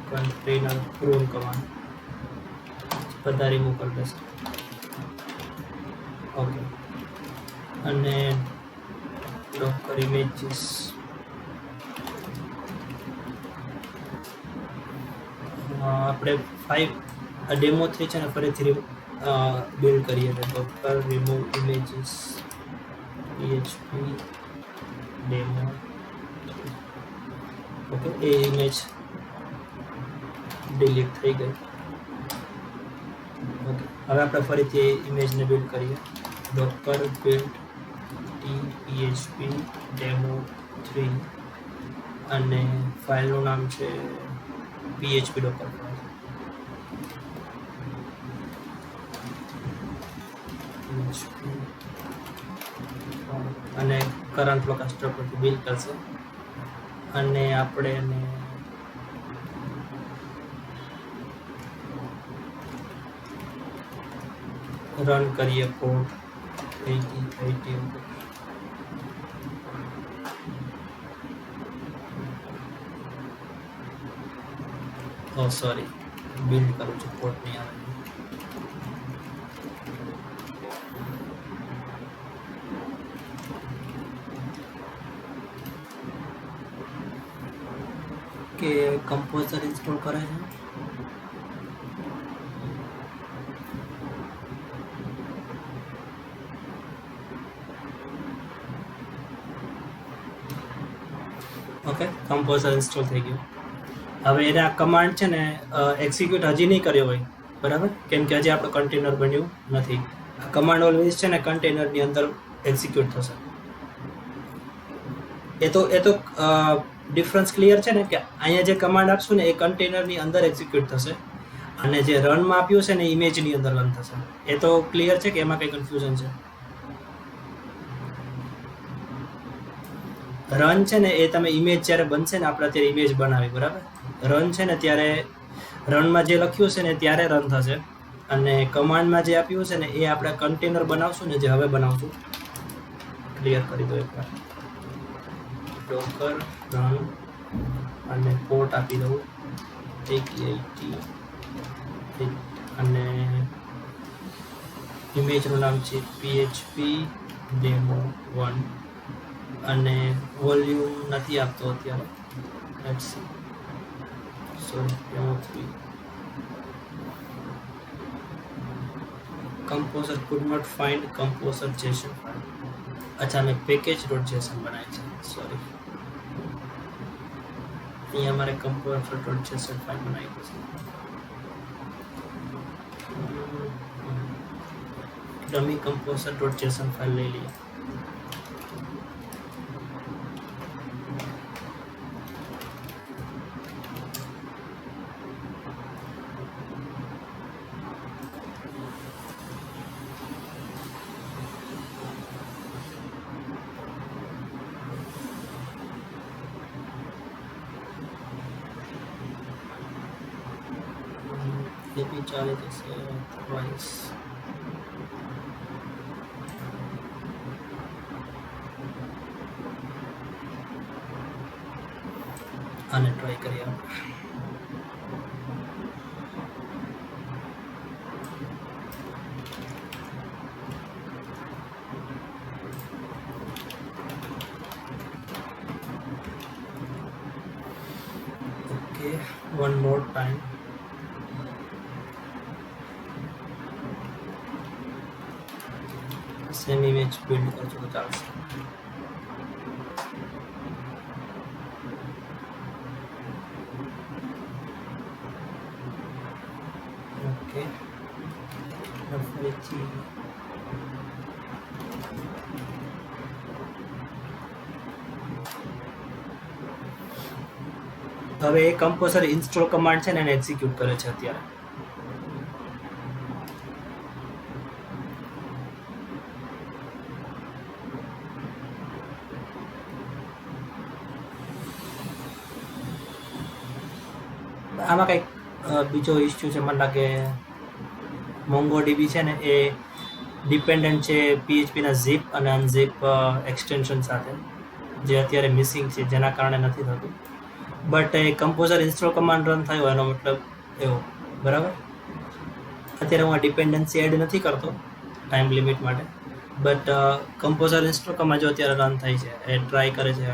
S1: કન્ટેનર પ્રૂન કમાન્ડ, બધા રિમૂવ કરી દેશે. ઓકે, અને ડોકર ઇમેજીસ આપણે 5 ડેમો 3 છે ને ફરીથી બિલ્ડ કરીએ. ડોકર રિમૂવ ઇમેજીસ PHP ડેમો. ઓકે, એ ઇમેજ ડિલીટ થઈ ગઈ. ઓકે, હવે આપણે ફરીથી એ ઇમેજને બિલ્ડ કરીએ. ડોકર બિલ્ડ PHP ડેમો 3 અને ફાઇલનું નામ છે PHP ડોકર. અને કરંટ લોકેસ્ટર પરથી બિલ્ડ કરશે. અને આપણે એને રન કરીએ પોર્ટ 8080 ઉપર. સોરી, બિલ્ડ કરું છું, પોર્ટ નહીં આવે. કે કમ્પોઝર ઇન્સ્ટોલ કરે છે. ઓકે, કમ્પોઝર ઇન્સ્ટોલ થઈ ગયું. હવે એને આ કમાન્ડ છે ને એક્ઝિક્યુટ હજી નહીં કર્યો હોય, બરાબર, કેમ કે હજી આપણું કન્ટેનર બન્યું નથી. આ કમાન્ડ ઓલવેઝ છે ને કન્ટેનરની અંદર એક્ઝિક્યુટ થશે. એ તો ડિફરન્સ ક્લિયર છે ને, કે અહીંયા જે કમાન્ડ આપશું ને એ કન્ટેનરની અંદર એક્ઝિક્યુટ થશે, અને જે રનમાં આપ્યું છે ને ઇમેજની અંદર રન થશે. એ તો ક્લિયર છે કે એમાં કંઈ કન્ફ્યુઝન છે? રન છે ને એ તમે ઇમેજ જ્યારે બનશે ને, આપણે અત્યારે ઇમેજ બનાવી, બરાબર, રન છે ને ત્યારે રનમાં જે લખ્યું છે ને ત્યારે રન થશે, અને કમાન્ડમાં જે આપ્યું છે ને એ આપણે કન્ટેનર બનાવશું ને, જે હવે બનાવશું. ક્લિયર કરી દો એકવાર. ડોકર રન અને પોર્ટ આપી દઉં 8080, અને ઇમેજનું નામ છે PHP demo 1, અને વોલ્યુમ નથી આપતો અત્યારે. Let's see. Sorry, demo 3. composer could not find composer JSON file. અચ્છા, મેં package.json બનાવી છે, સોરી. અહીંયા મારે composer.json ફાઇલ બનાવી છે. ડમી composer.json ફાઇલ લઈ લઈએ. એ બી ચાલે જશે ટ્વાઇસ. આને ટ્રાય કરીએ આપણે. Okay, one more time. Same image build કરજો તો ચાલશે. ઓકે, ફરીથી હવે એ કમ્પોઝર ઇન્સ્ટોલ કમાન્ડ છે ને એને એક્ઝિક્યુટ કરે છે અત્યારે. આમાં કંઈક બીજો ઇસ્યુ છે, મને લાગે MongoDB છે ને એ ડિપેન્ડન્ટ છે PHPના ઝીપ અને અનઝીપ એક્સટેન્શન સાથે, જે અત્યારે મિસિંગ છે, જેના કારણે નથી થતું. But A composer install command run થયો એનો મતલબ એવો, બરાબર. અત્યારે હું આ ડિપેન્ડન્સી એડ નથી કરતો ટાઈમ લિમિટ માટે, બટ કમ્પોઝર ઇન્સ્ટોલ કમાન્ડ જો અત્યારે રન થાય છે, એ ટ્રાય કરે છે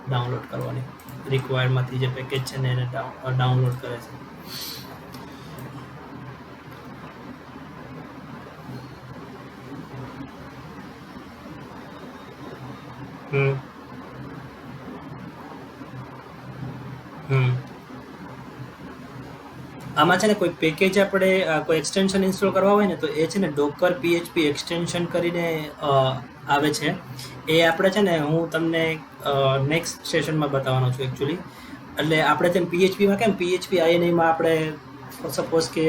S1: ડાઉનલોડ કરવાની, રિક્વાયર્ડમાંથી જે પેકેજ છે ને એને ડાઉનલોડ કરે છે. આમાં છે ને કોઈ પેકેજ આપણે કોઈ એક્સટેન્શન ઇન્સ્ટોલ કરવા હોય ને, તો એ છે ને ડોકર PHP એક્સટેન્શન કરીને આવે છે. એ આપણે છે ને હું તમને નેક્સ્ટ સેશનમાં બતાવવાનો છું એકચ્યુઅલી. એટલે આપણે તેમ PHPમાં કેમ PHP INIમાં આપણે સપોઝ કે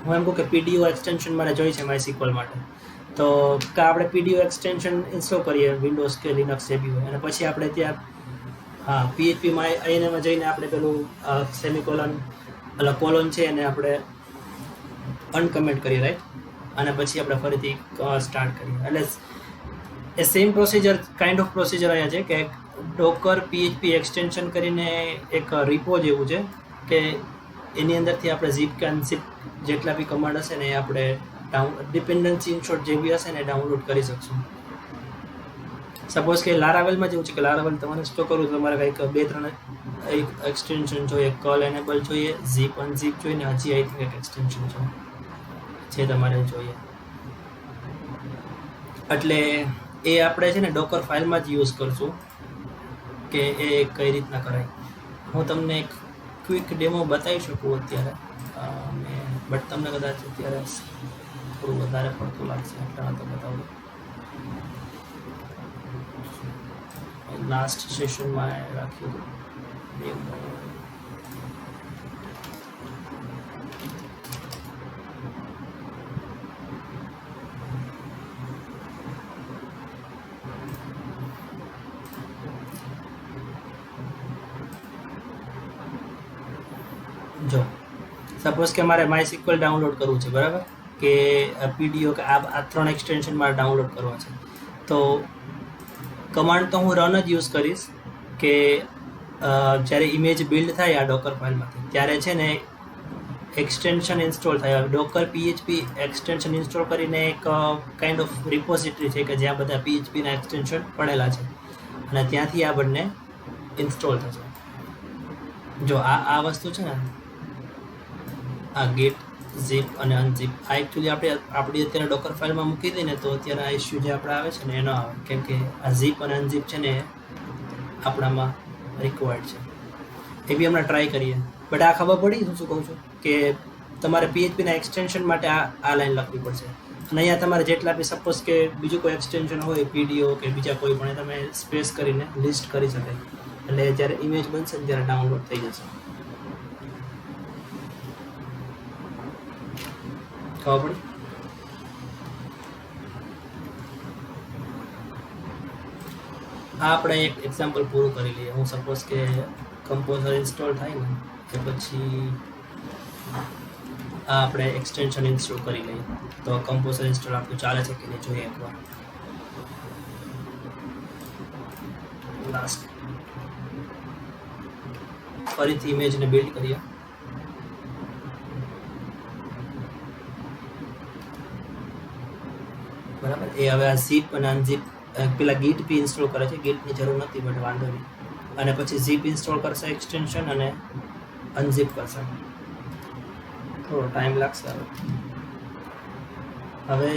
S1: હું એમ કહું કે PDO એક્સટેન્શન મારે જોઈએ છે MySQL માટે, તો આપણે PDO એક્સટેન્શન ઇન્સ્ટોલ કરીએ વિન્ડોઝ કે લિનક્સ જે બી હોય, અને પછી આપણે ત્યાં PHPમાં INIમાં જઈને આપણે પેલું સેમિકોલન એટલે કોલોન છે એને આપણે અનકમેન્ટ કરીએ, રાઈટ. અને પછી આપણે ફરીથી સ્ટાર્ટ કરીએ. એટલે એ same procedure, kind of procedure અહીંયા છે કે ડોકર PHP એક્સટેન્શન કરીને એક રિપો જેવું છે કે એની અંદરથી આપણે ઝીપ કે અનઝીપ જેટલા બી કમાન્ડ હશે ને એ આપણે ડિપેન્ડન્સી ઇનશોર્ટ જે બી હશે ને એ ડાઉનલોડ કરી શકશું. સપોઝ કે લારાવેલમાં જેવું છે કે લારાવેલ તમારે સ્ટોર કરવું તો તમારે કંઈક 2-3 એક એક્સટેન્શન જોઈએ, કલ એનેબલ જોઈએ, ઝીપ અનઝીપ જોઈએ ને હજી આઈ થિંક એક એક્સટેન્શન છે જે તમારે જોઈએ. એટલે એ આપણે છે ને ડોકર ફાઇલમાં જ યુઝ કરશું કે એ કઈ રીતના કરાય. હું તમને એક ક્વિક ડેમો બતાવી શકું અત્યારે, બટ તમને કદાચ અત્યારે થોડું વધારે પડતું લાગશે એટલા તો બતાવું. લાસ્ટ સેશનમાં રાખ્યું ડેમો. જો સપોઝ કે મારે MySQL ડાઉનલોડ કરવું છે, બરાબર, કે PDO કે આ 3 એક્સટેન્શન મારે ડાઉનલોડ કરવા છે, તો કમાન્ડ તો હું રન જ યુઝ કરીશ કે જ્યારે ઇમેજ બિલ્ડ થાય આ ડોકર ફાઇલમાંથી ત્યારે છે ને એક્સટેન્શન ઇન્સ્ટોલ થાય. ડોકર PHP એક્સટેન્શન ઇન્સ્ટોલ કરીને એક કાઇન્ડ ઓફ રિપોઝિટરી છે કે જ્યાં બધા PHPના એક્સટેન્શન પડેલા છે અને ત્યાંથી આ બંને ઇન્સ્ટોલ થશે. જો આ વસ્તુ છે ને, આ ગેટ ઝીપ અને અનઝીપ આ એકચ્યુઅલી આપણી અત્યારે ડોકર ફાઇલમાં મૂકી દઈએ ને તો અત્યારે આ ઇસ્યુ જે આપણે આવે છે ને એ ન આવે, કેમ કે આ ઝીપ અને અનઝીપ છે ને આપણામાં રિક્વાયર્ડ છે. એ બી હમણાં ટ્રાય કરીએ. બટ આ ખબર પડી હું શું કહું છું કે તમારે PHPના એક્સટેન્શન માટે આ લાઈન લખવી પડશે અને અહીંયા તમારે જેટલા બી સપોઝ કે બીજું કોઈ એક્સટેન્શન હોય PDO કે બીજા કોઈ પણ તમે સ્પેસ કરીને લિસ્ટ કરી શકાય. એટલે જ્યારે ઇમેજ બનશે ને ત્યારે ડાઉનલોડ થઈ જશે. ખબર પડી? આ આપણે એક એક્ઝામ્પલ પૂરું કરી લઈએ. હું સપોઝ કે કમ્પોઝર ઇન્સ્ટોલ થાય ને કે પછી આ આપણે એક્સટેન્શન ઇન્સ્ટોલ કરી લઈએ તો કમ્પોઝર ઇન્સ્ટોલ આપણું ચાલે છે કે નહીં જોઈએ એકવાર. લાસ્ટ ફરીથી ઇમેજને બિલ્ડ કરીએ. બરાબર, એ હવે આ ઝીપ અને અનઝીપ પેલા ગીટ બી ઇન્સ્ટોલ કરે છે, ગીટની જરૂર નથી બટ વાંધો નહીં. અને પછી ઝીપ ઇન્સ્ટોલ કરશે એક્સટેન્શન અને અનઝીપ કરશે. થોડો ટાઈમ લાગશે. હવે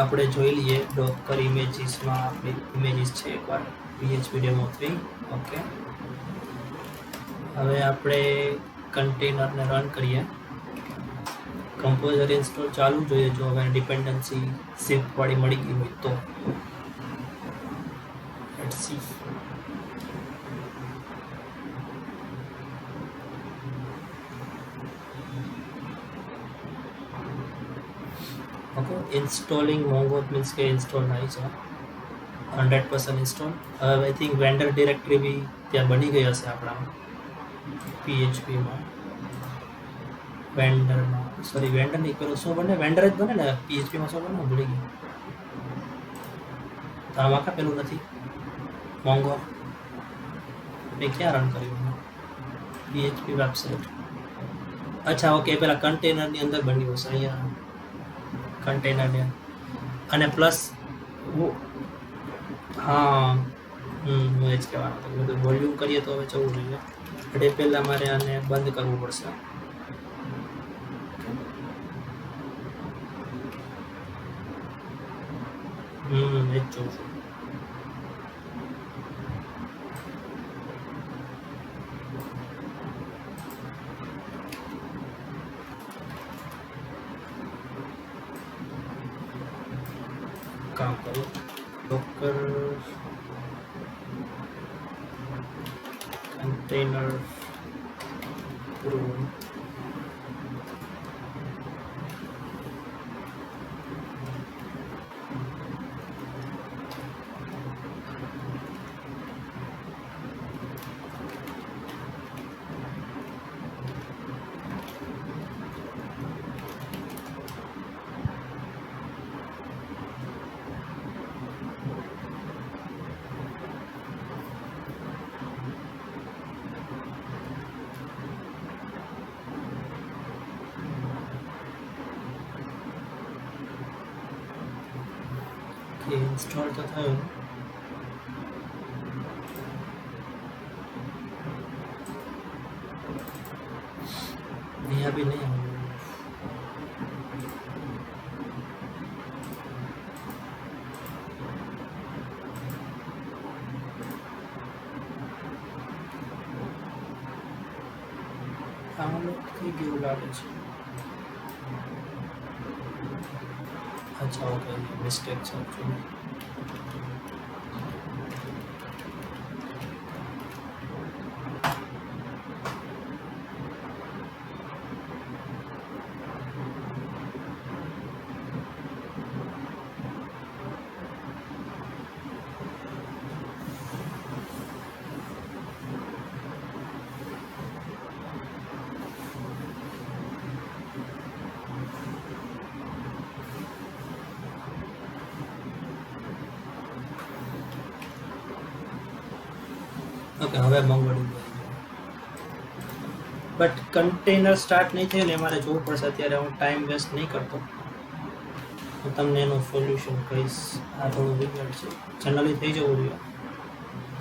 S1: આપણે જોઈ લઈએ ડોકર ઇમેજીસમાં આપણી ઇમેજીસ છે એકવાર PHP ડેમો 3. ઓકે, હવે આપણે કન્ટેનરને રન કરીએ. કમ્પોઝર ઇન્સ્ટોલ ચાલુ જોઈએ જો હવે ડિપેન્ડન્સી શિફ્ટ વાળી મળી ગઈ હોય તો. Let's see. Okay, installing Mongo means કે ઇન્સ્ટોલ થાય છે 100% ઇન્સ્ટોલ. હવે આઈ થિંક વેન્ડર ડિરેક્ટરી બી ત્યાં બની ગઈ હશે આપણામાં PHPમાં. વેન્ડરમાં સોરી વેન્ડર નહીં પેલું શું બને, વેન્ડર જ બને ને PHPમાં. શું બને ભૂલી ગયું. તો આમાં કા પેલું નથી મોંગો મેં ક્યાં રન કર્યું PHP વેબસાઇટ. અચ્છા ઓકે, પેલા કન્ટેનરની અંદર બન્યું હશે અહીંયા કન્ટેનરને. અને પ્લસ હા હું એ જ કહેવાનું હતું. બધું વોલ્યુમ કરીએ તો હવે જવું જોઈએ બટ એ પહેલાં મારે આને બંધ કરવું પડશે. એ જ જોઉં છું. કામ કરું ડોકર કન્ટેનર પૂરું. ઓકે ઇન્સ્ટોલ તો થયો અહીંયા બી નહીં આવ્યું ડાઉનલોડ થઈ ગયું લાગે છે અચ્છા ઓકે મિસ્ટેક છે actually. ઓકે હવે મંગળું બટ કન્ટેનર સ્ટાર્ટ નહીં થયું ને મારે જોવું પડશે અત્યારે હું ટાઈમ વેસ્ટ નહીં કરતો હું તમને એનું સોલ્યુશન કહીશ આ થોડું વિગડ છે જનરલી થઈ જવું જોઈએ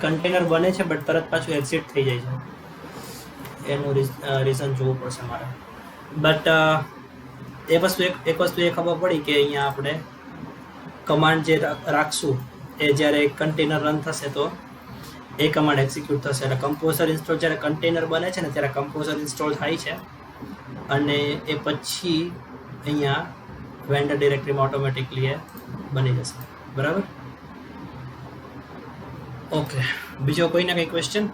S1: કન્ટેનર બને છે બટ તરત પાછું એક્ઝિટ થઈ જાય છે એનું રીઝન જોવું પડશે મારે બટ એક વસ્તુ એ ખબર પડી કે અહીંયા આપણે કમાન્ડ જે રાખશું એ જ્યારે કન્ટેનર રન થશે તો એ કમાન્ડ એક્ઝિક્યુટ થશે એટલે કમ્પોઝર ઇન્સ્ટોલ જ્યારે કન્ટેનર બને છે ને ત્યારે કમ્પોઝર ઇન્સ્ટોલ થાય છે અને એ પછી અહીંયા વેન્ડર ડિરેક્ટરીમાં ઓટોમેટિકલી એ બની જશે બરાબર ઓકે બીજો કોઈને કંઈ ક્વેશ્ચન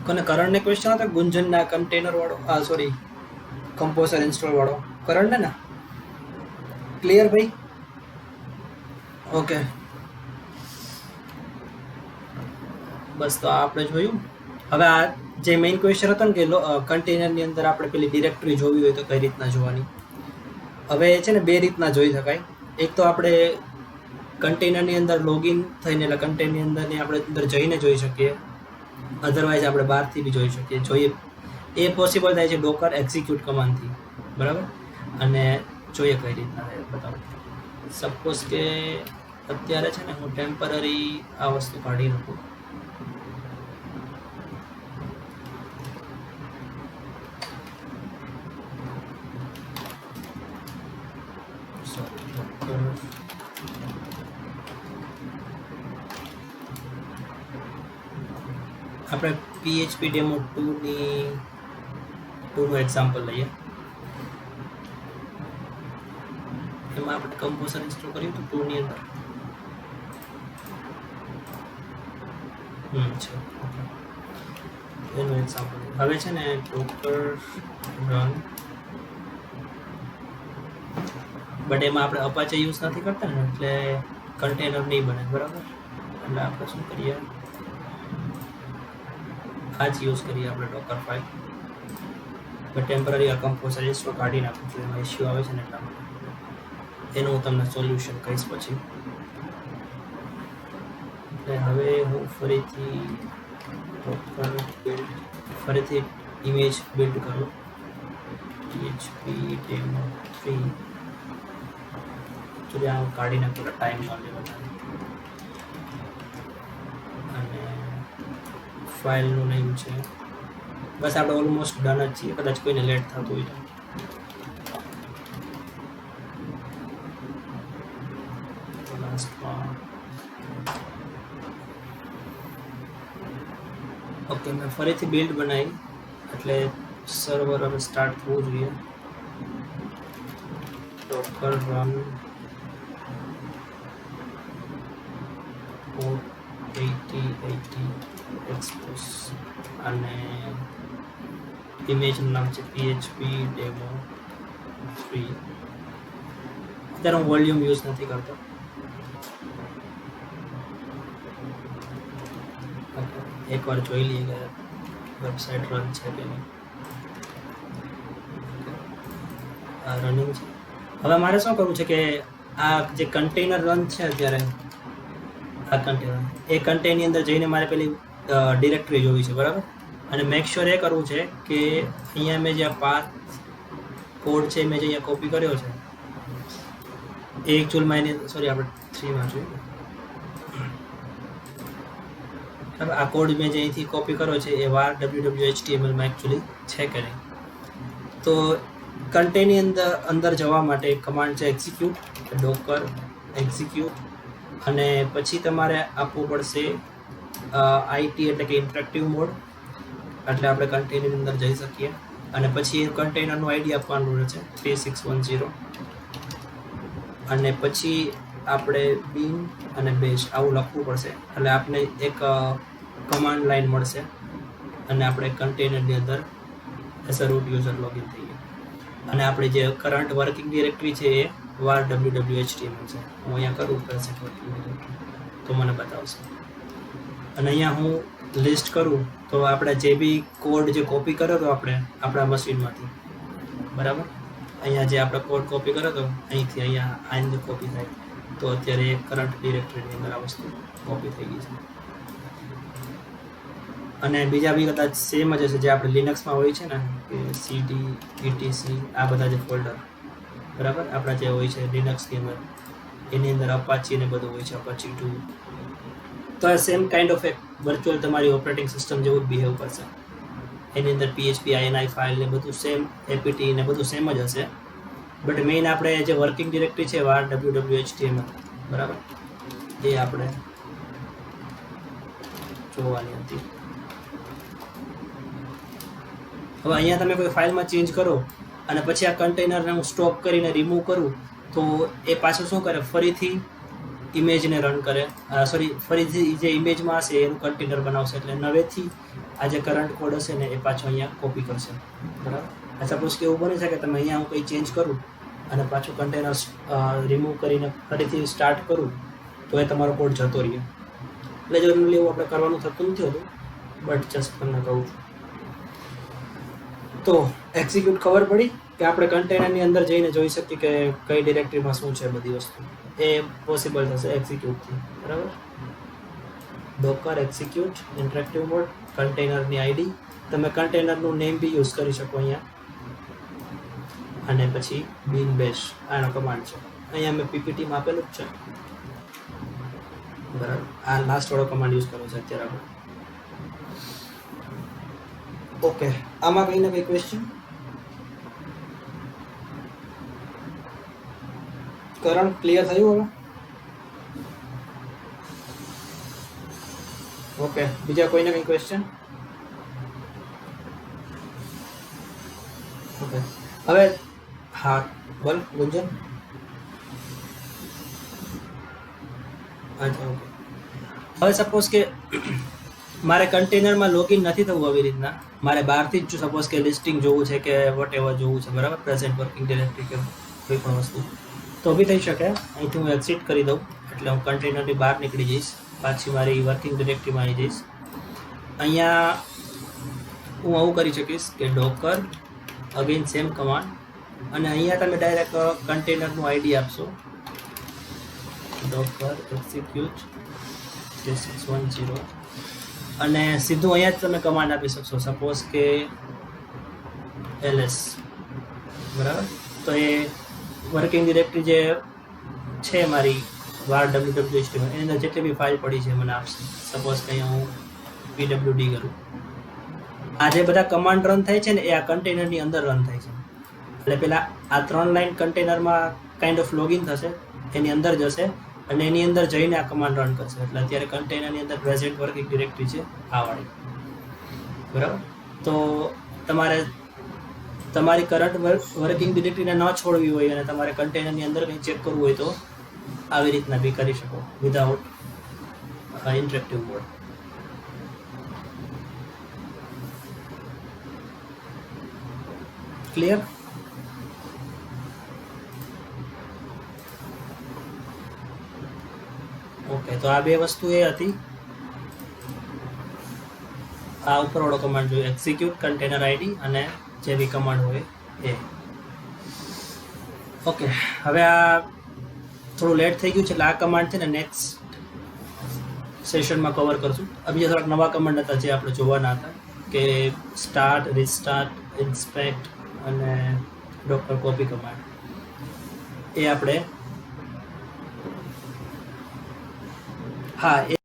S1: કોને કરણને ક્વેશ્ચન હતો ગુંજનના કન્ટેનર વાળો સોરી કમ્પોઝર ઇન્સ્ટોલ વાળો કરણને ના ક્લિયર ભાઈ ઓકે બસ તો આપણે જોયું હવે આ જે મેઇન ક્વેશ્ચન હતો ને કે કન્ટેનરની અંદર આપણે પેલી ડિરેક્ટરી જોવી હોય તો કઈ રીતના જોવાની હવે છે ને બે રીતના જોઈ શકાય એક તો આપણે કન્ટેનરની અંદર લોગિન થઈને એટલે કન્ટેનરની અંદરની આપણે અંદર જઈને જોઈ શકીએ અધરવાઇઝ આપણે બહારથી બી જોઈ શકીએ જોઈએ એ પોસિબલ થાય છે ડોકર એક્ઝિક્યુટ કમાન્ડથી બરાબર અને જોઈએ કઈ રીતના થાય બતાવો સપોઝ કે અત્યારે છે ને હું ટેમ્પરરી આ વસ્તુ કાઢી નાખું આપણે PHP ડેમો 2નું એક્ઝામ્પલ લઈએ એમાં આપણે કમ્પોઝર ઇન્સ્ટોલ કર્યું હતું 2 ની અંદર છે એનું એક્ઝામ્પલ હવે છે ને ડોકર રન બટ એમાં આપણે અપાચે યુઝ નથી કરતા ને એટલે કન્ટેનર નહીં બને બરાબર એટલે આપણે શું કરીએ આ જ યુઝ કરીએ આપણે ડોકર ફાઇલ બટ ટેમ્પરરી આ કમ્પોઝર ઇન્સ્ટોલ કાઢી નાખું છું એમાં ઇશ્યુ આવે છે ને એટલા માટે એનું હું તમને સોલ્યુશન કહીશ પછી એટલે હવે હું ફરીથી ઇમેજ બિલ્ડ કરું PHP ડેમો 3 તો આ કાઢી નાખું ટાઈમ ન લે વધારે અને ફાઇલનું નેમ છે બસ આપણે ઓલમોસ્ટ ડન જ છીએ કદાચ કોઈને લેટ થતું હોય તો લાસ્ટમાં ઓકે મેં ફરીથી બિલ્ડ બનાવી એટલે સર્વર હવે સ્ટાર્ટ થવું જોઈએ ડોકર રન 80 એક્સપ્રેસ અને ઇમેજનું નામ છે PHP ડેમો 3 અત્યારે હું વોલ્યુમ યુઝ નથી કરતો એકવાર જોઈ લઈએ કે વેબસાઇટ રન છે કે નહીં આ રનિંગ છે હવે મારે શું કરવું છે કે આ જે કન્ટેનર રન છે અત્યારે આ કન્ટેનર એ કન્ટેનરની અંદર જઈને મારે પેલી ડિરેક્ટરી જોવી છે બરાબર અને મેક શ્યોર એ કરવું છે કે અહીંયા મેં જે પાથ કોડ છે મેં જે અહીંયા કોપી કર્યો છે એ એકચ્યુઅલમાં એની સોરી આપણે 3માં જોઈએ આ કોડ મેં જે અહીંથી કોપી કર્યો છે એ var www.html માં એકચ્યુઅલી છે કે નહીં. તો કન્ટેનની અંદર જવા માટે એક કમાન્ડ છે એક્ઝિક્યુટ ડોકર એક્ઝિક્યુટ અને પછી તમારે આપવું પડશે આઈટી એટલે કે ઇન્ટરેક્ટિવ મોડ એટલે આપણે કન્ટેનરની અંદર જઈ શકીએ અને પછી એ કન્ટેનરનું આઈડી આપવાનું રહે છે 3610 અને પછી આપણે બિન અને બેશ આવું લખવું પડશે એટલે આપણે એક કમાન્ડ લાઈન મળશે અને આપણે કન્ટેનરની અંદર as a root user login થઈએ અને આપણી જે કરંટ વર્કિંગ ડિરેક્ટરી છે એ var www.html છે. હું અહીંયા કરું પ્રેઝન્ટ વર્કિંગ ડિરેક્ટરી તો મને બતાવશે અને અહીંયા હું લિસ્ટ કરું તો આપણે જે બી કોડ જે કોપી કર્યો હતો આપણે આપણા મશીનમાંથી બરાબર અહીંયા જે આપણે કોડ કોપી કર્યો હતો અહીંથી અહીંયા આની કોપી થાય તો અત્યારે કરંટ ડિરેક્ટરીની અંદર આ વસ્તુ કોપી થઈ ગઈ છે અને બીજા બી કદાચ સેમ જ હશે જે આપણે લિનક્સમાં હોય છે ને કે સીડી ઇટીસી આ બધા જે ફોલ્ડર બરાબર આપણા જે હોય છે લિનક્સની અંદર એની અંદર અપાચી ને બધું હોય છે અપાચી 2 તો આ સેમ કાઇન્ડ ઓફ એક વર્ચ્યુઅલ તમારી ઓપરેટિંગ સિસ્ટમ જેવું જ બિહેવ કરશે એની અંદર PHP INI ફાઇલ ને બધું સેમ APT ને બધું સેમ જ હશે બટ મેઇન આપણે જે વર્કિંગ ડિરેક્ટરી છે var www.html બરાબર એ આપણે જોવાની હતી. હવે અહીંયા તમે કોઈ ફાઇલમાં ચેન્જ કરો અને પછી આ કન્ટેનરને હું સ્ટોપ કરીને રિમૂવ કરું તો એ પાછું શું કરે ફરીથી ઇમેજને રન કરે ફરીથી જે ઇમેજમાં હશે એનું કન્ટેનર બનાવશે એટલે નવેથી આ જે કરંટ કોડ હશે ને એ પાછો અહીંયા કોપી કરશે બરાબર. સપોઝ કે એવું બની શકે તમે અહીંયા હું કંઈ ચેન્જ કરું અને પાછું કન્ટેનર રિમૂવ કરીને ફરીથી સ્ટાર્ટ કરું તો એ તમારો કોડ જતો રહે એટલે જનરલી એવું આપણે કરવાનું થતું નથી હોતું બટ જસ્ટ તમને કહું છું. તો એક્ઝિક્યુટ ખબર પડી કે આપણે કન્ટેનરની અંદર જઈને જોઈ શકીએ કે કઈ ડિરેક્ટરીમાં શું છે બધી વસ્તુ એ પોસિબલ થશે એક્ઝિક્યુટથી બરાબર. ડોકર એક્ઝિક્યુટ ઇન્ટરેક્ટિવ મોડ કન્ટેનરની આઈડી તમે કન્ટેનરનું નેમ બી યુઝ કરી શકો અહીંયા અને પછી બિન બેશ આનો કમાન્ડ છે અહીંયા મેં પીપીટીમાં આપેલું જ છે બરાબર. આ લાસ્ટ વાળો કમાન્ડ યુઝ કરવો છે અત્યારે આપણે. ઓકે આમાં કંઈ ને કંઈ ક્વેશ્ચન કરંટ ક્લિયર થયું હવે? ઓકે બીજા કોઈને કંઈ ક્વેશ્ચન? ઓકે હવે હા બોલ ગુંજન. અચ્છા ઓકે હવે સપોઝ કે મારે કન્ટેનરમાં લોગિન નથી થવું આવી રીતના મારે બહારથી જ સપોઝ કે લિસ્ટિંગ જોવું છે કે વોટ એવર જોવું છે બરાબર પ્રેઝન્ટ વર્કિંગ ડિરેક્ટરી કે કોઈ પણ વસ્તુ તો બી થઈ શકે. અહીંથી હું એક્ઝિટ કરી દઉં એટલે હું કન્ટેનરની બહાર નીકળી જઈશ પાછી મારી વર્કિંગ ડિરેક્ટરીમાં આવી જઈશ. અહીંયા હું આવું કરી શકીશ કે ડોકર અગેન સેમ કમાન્ડ અને અહીંયા તમે ડાયરેક્ટ કન્ટેનરનું આઈડી આપશો ડોકર એક્ઝિક્યુટ 3610 અને સીધું અહીંયા જ તમે કમાન્ડ આપી શકશો સપોઝ કે ls બરાબર. તો એ વર્કિંગ ડિરેક્ટરી જે છે મારી var www.html એની અંદર જેટલી બી ફાઇલ પડી છે મને આપશે. સપોઝ કે અહીંયા હું pwd કરું આ જે બધા કમાન્ડ રન થાય છે ને એ આ કન્ટેનરની અંદર રન થાય છે એટલે પેલા આ 3 લાઇન કન્ટેનરમાં કાઇન્ડ ઓફ લોગિન થશે એની અંદર જશે અને એની અંદર જઈને આ કમાન્ડ રન કરશે એટલે અત્યારે કન્ટેનરની અંદર પ્રેઝન્ટ વર્કિંગ ડિરેક્ટરી છે આ વાળી બરાબર. તો તમારે તમારી કરંટ વર્કિંગ ડિરેક્ટરીને ન છોડવી હોય અને તમારે કન્ટેનરની અંદર કંઈ ચેક કરવું હોય તો આવી રીતના બી કરી શકો without interactive mode. Clear? Okay તો આ બે વસ્તુ એ હતી. આ ઉપરવાળો કમાન્ડ જોઈએ એક્ઝિક્યુટ કન્ટેનર આઈડી અને જે બી કમાન્ડ હોય એ. ઓકે હવે આ થોડું લેટ થઈ ગયું છે એટલે આ કમાન્ડ છે ને નેક્સ્ટ સેશનમાં કવર કરશું. બીજા થોડાક નવા કમાન્ડ હતા જે આપણે જોવાના હતા કે સ્ટાર્ટ, રિસ્ટાર્ટ, ઇન્સ્પેક્ટ અને ડોક્ટર કોપી કમાન્ડ એ આપણે હા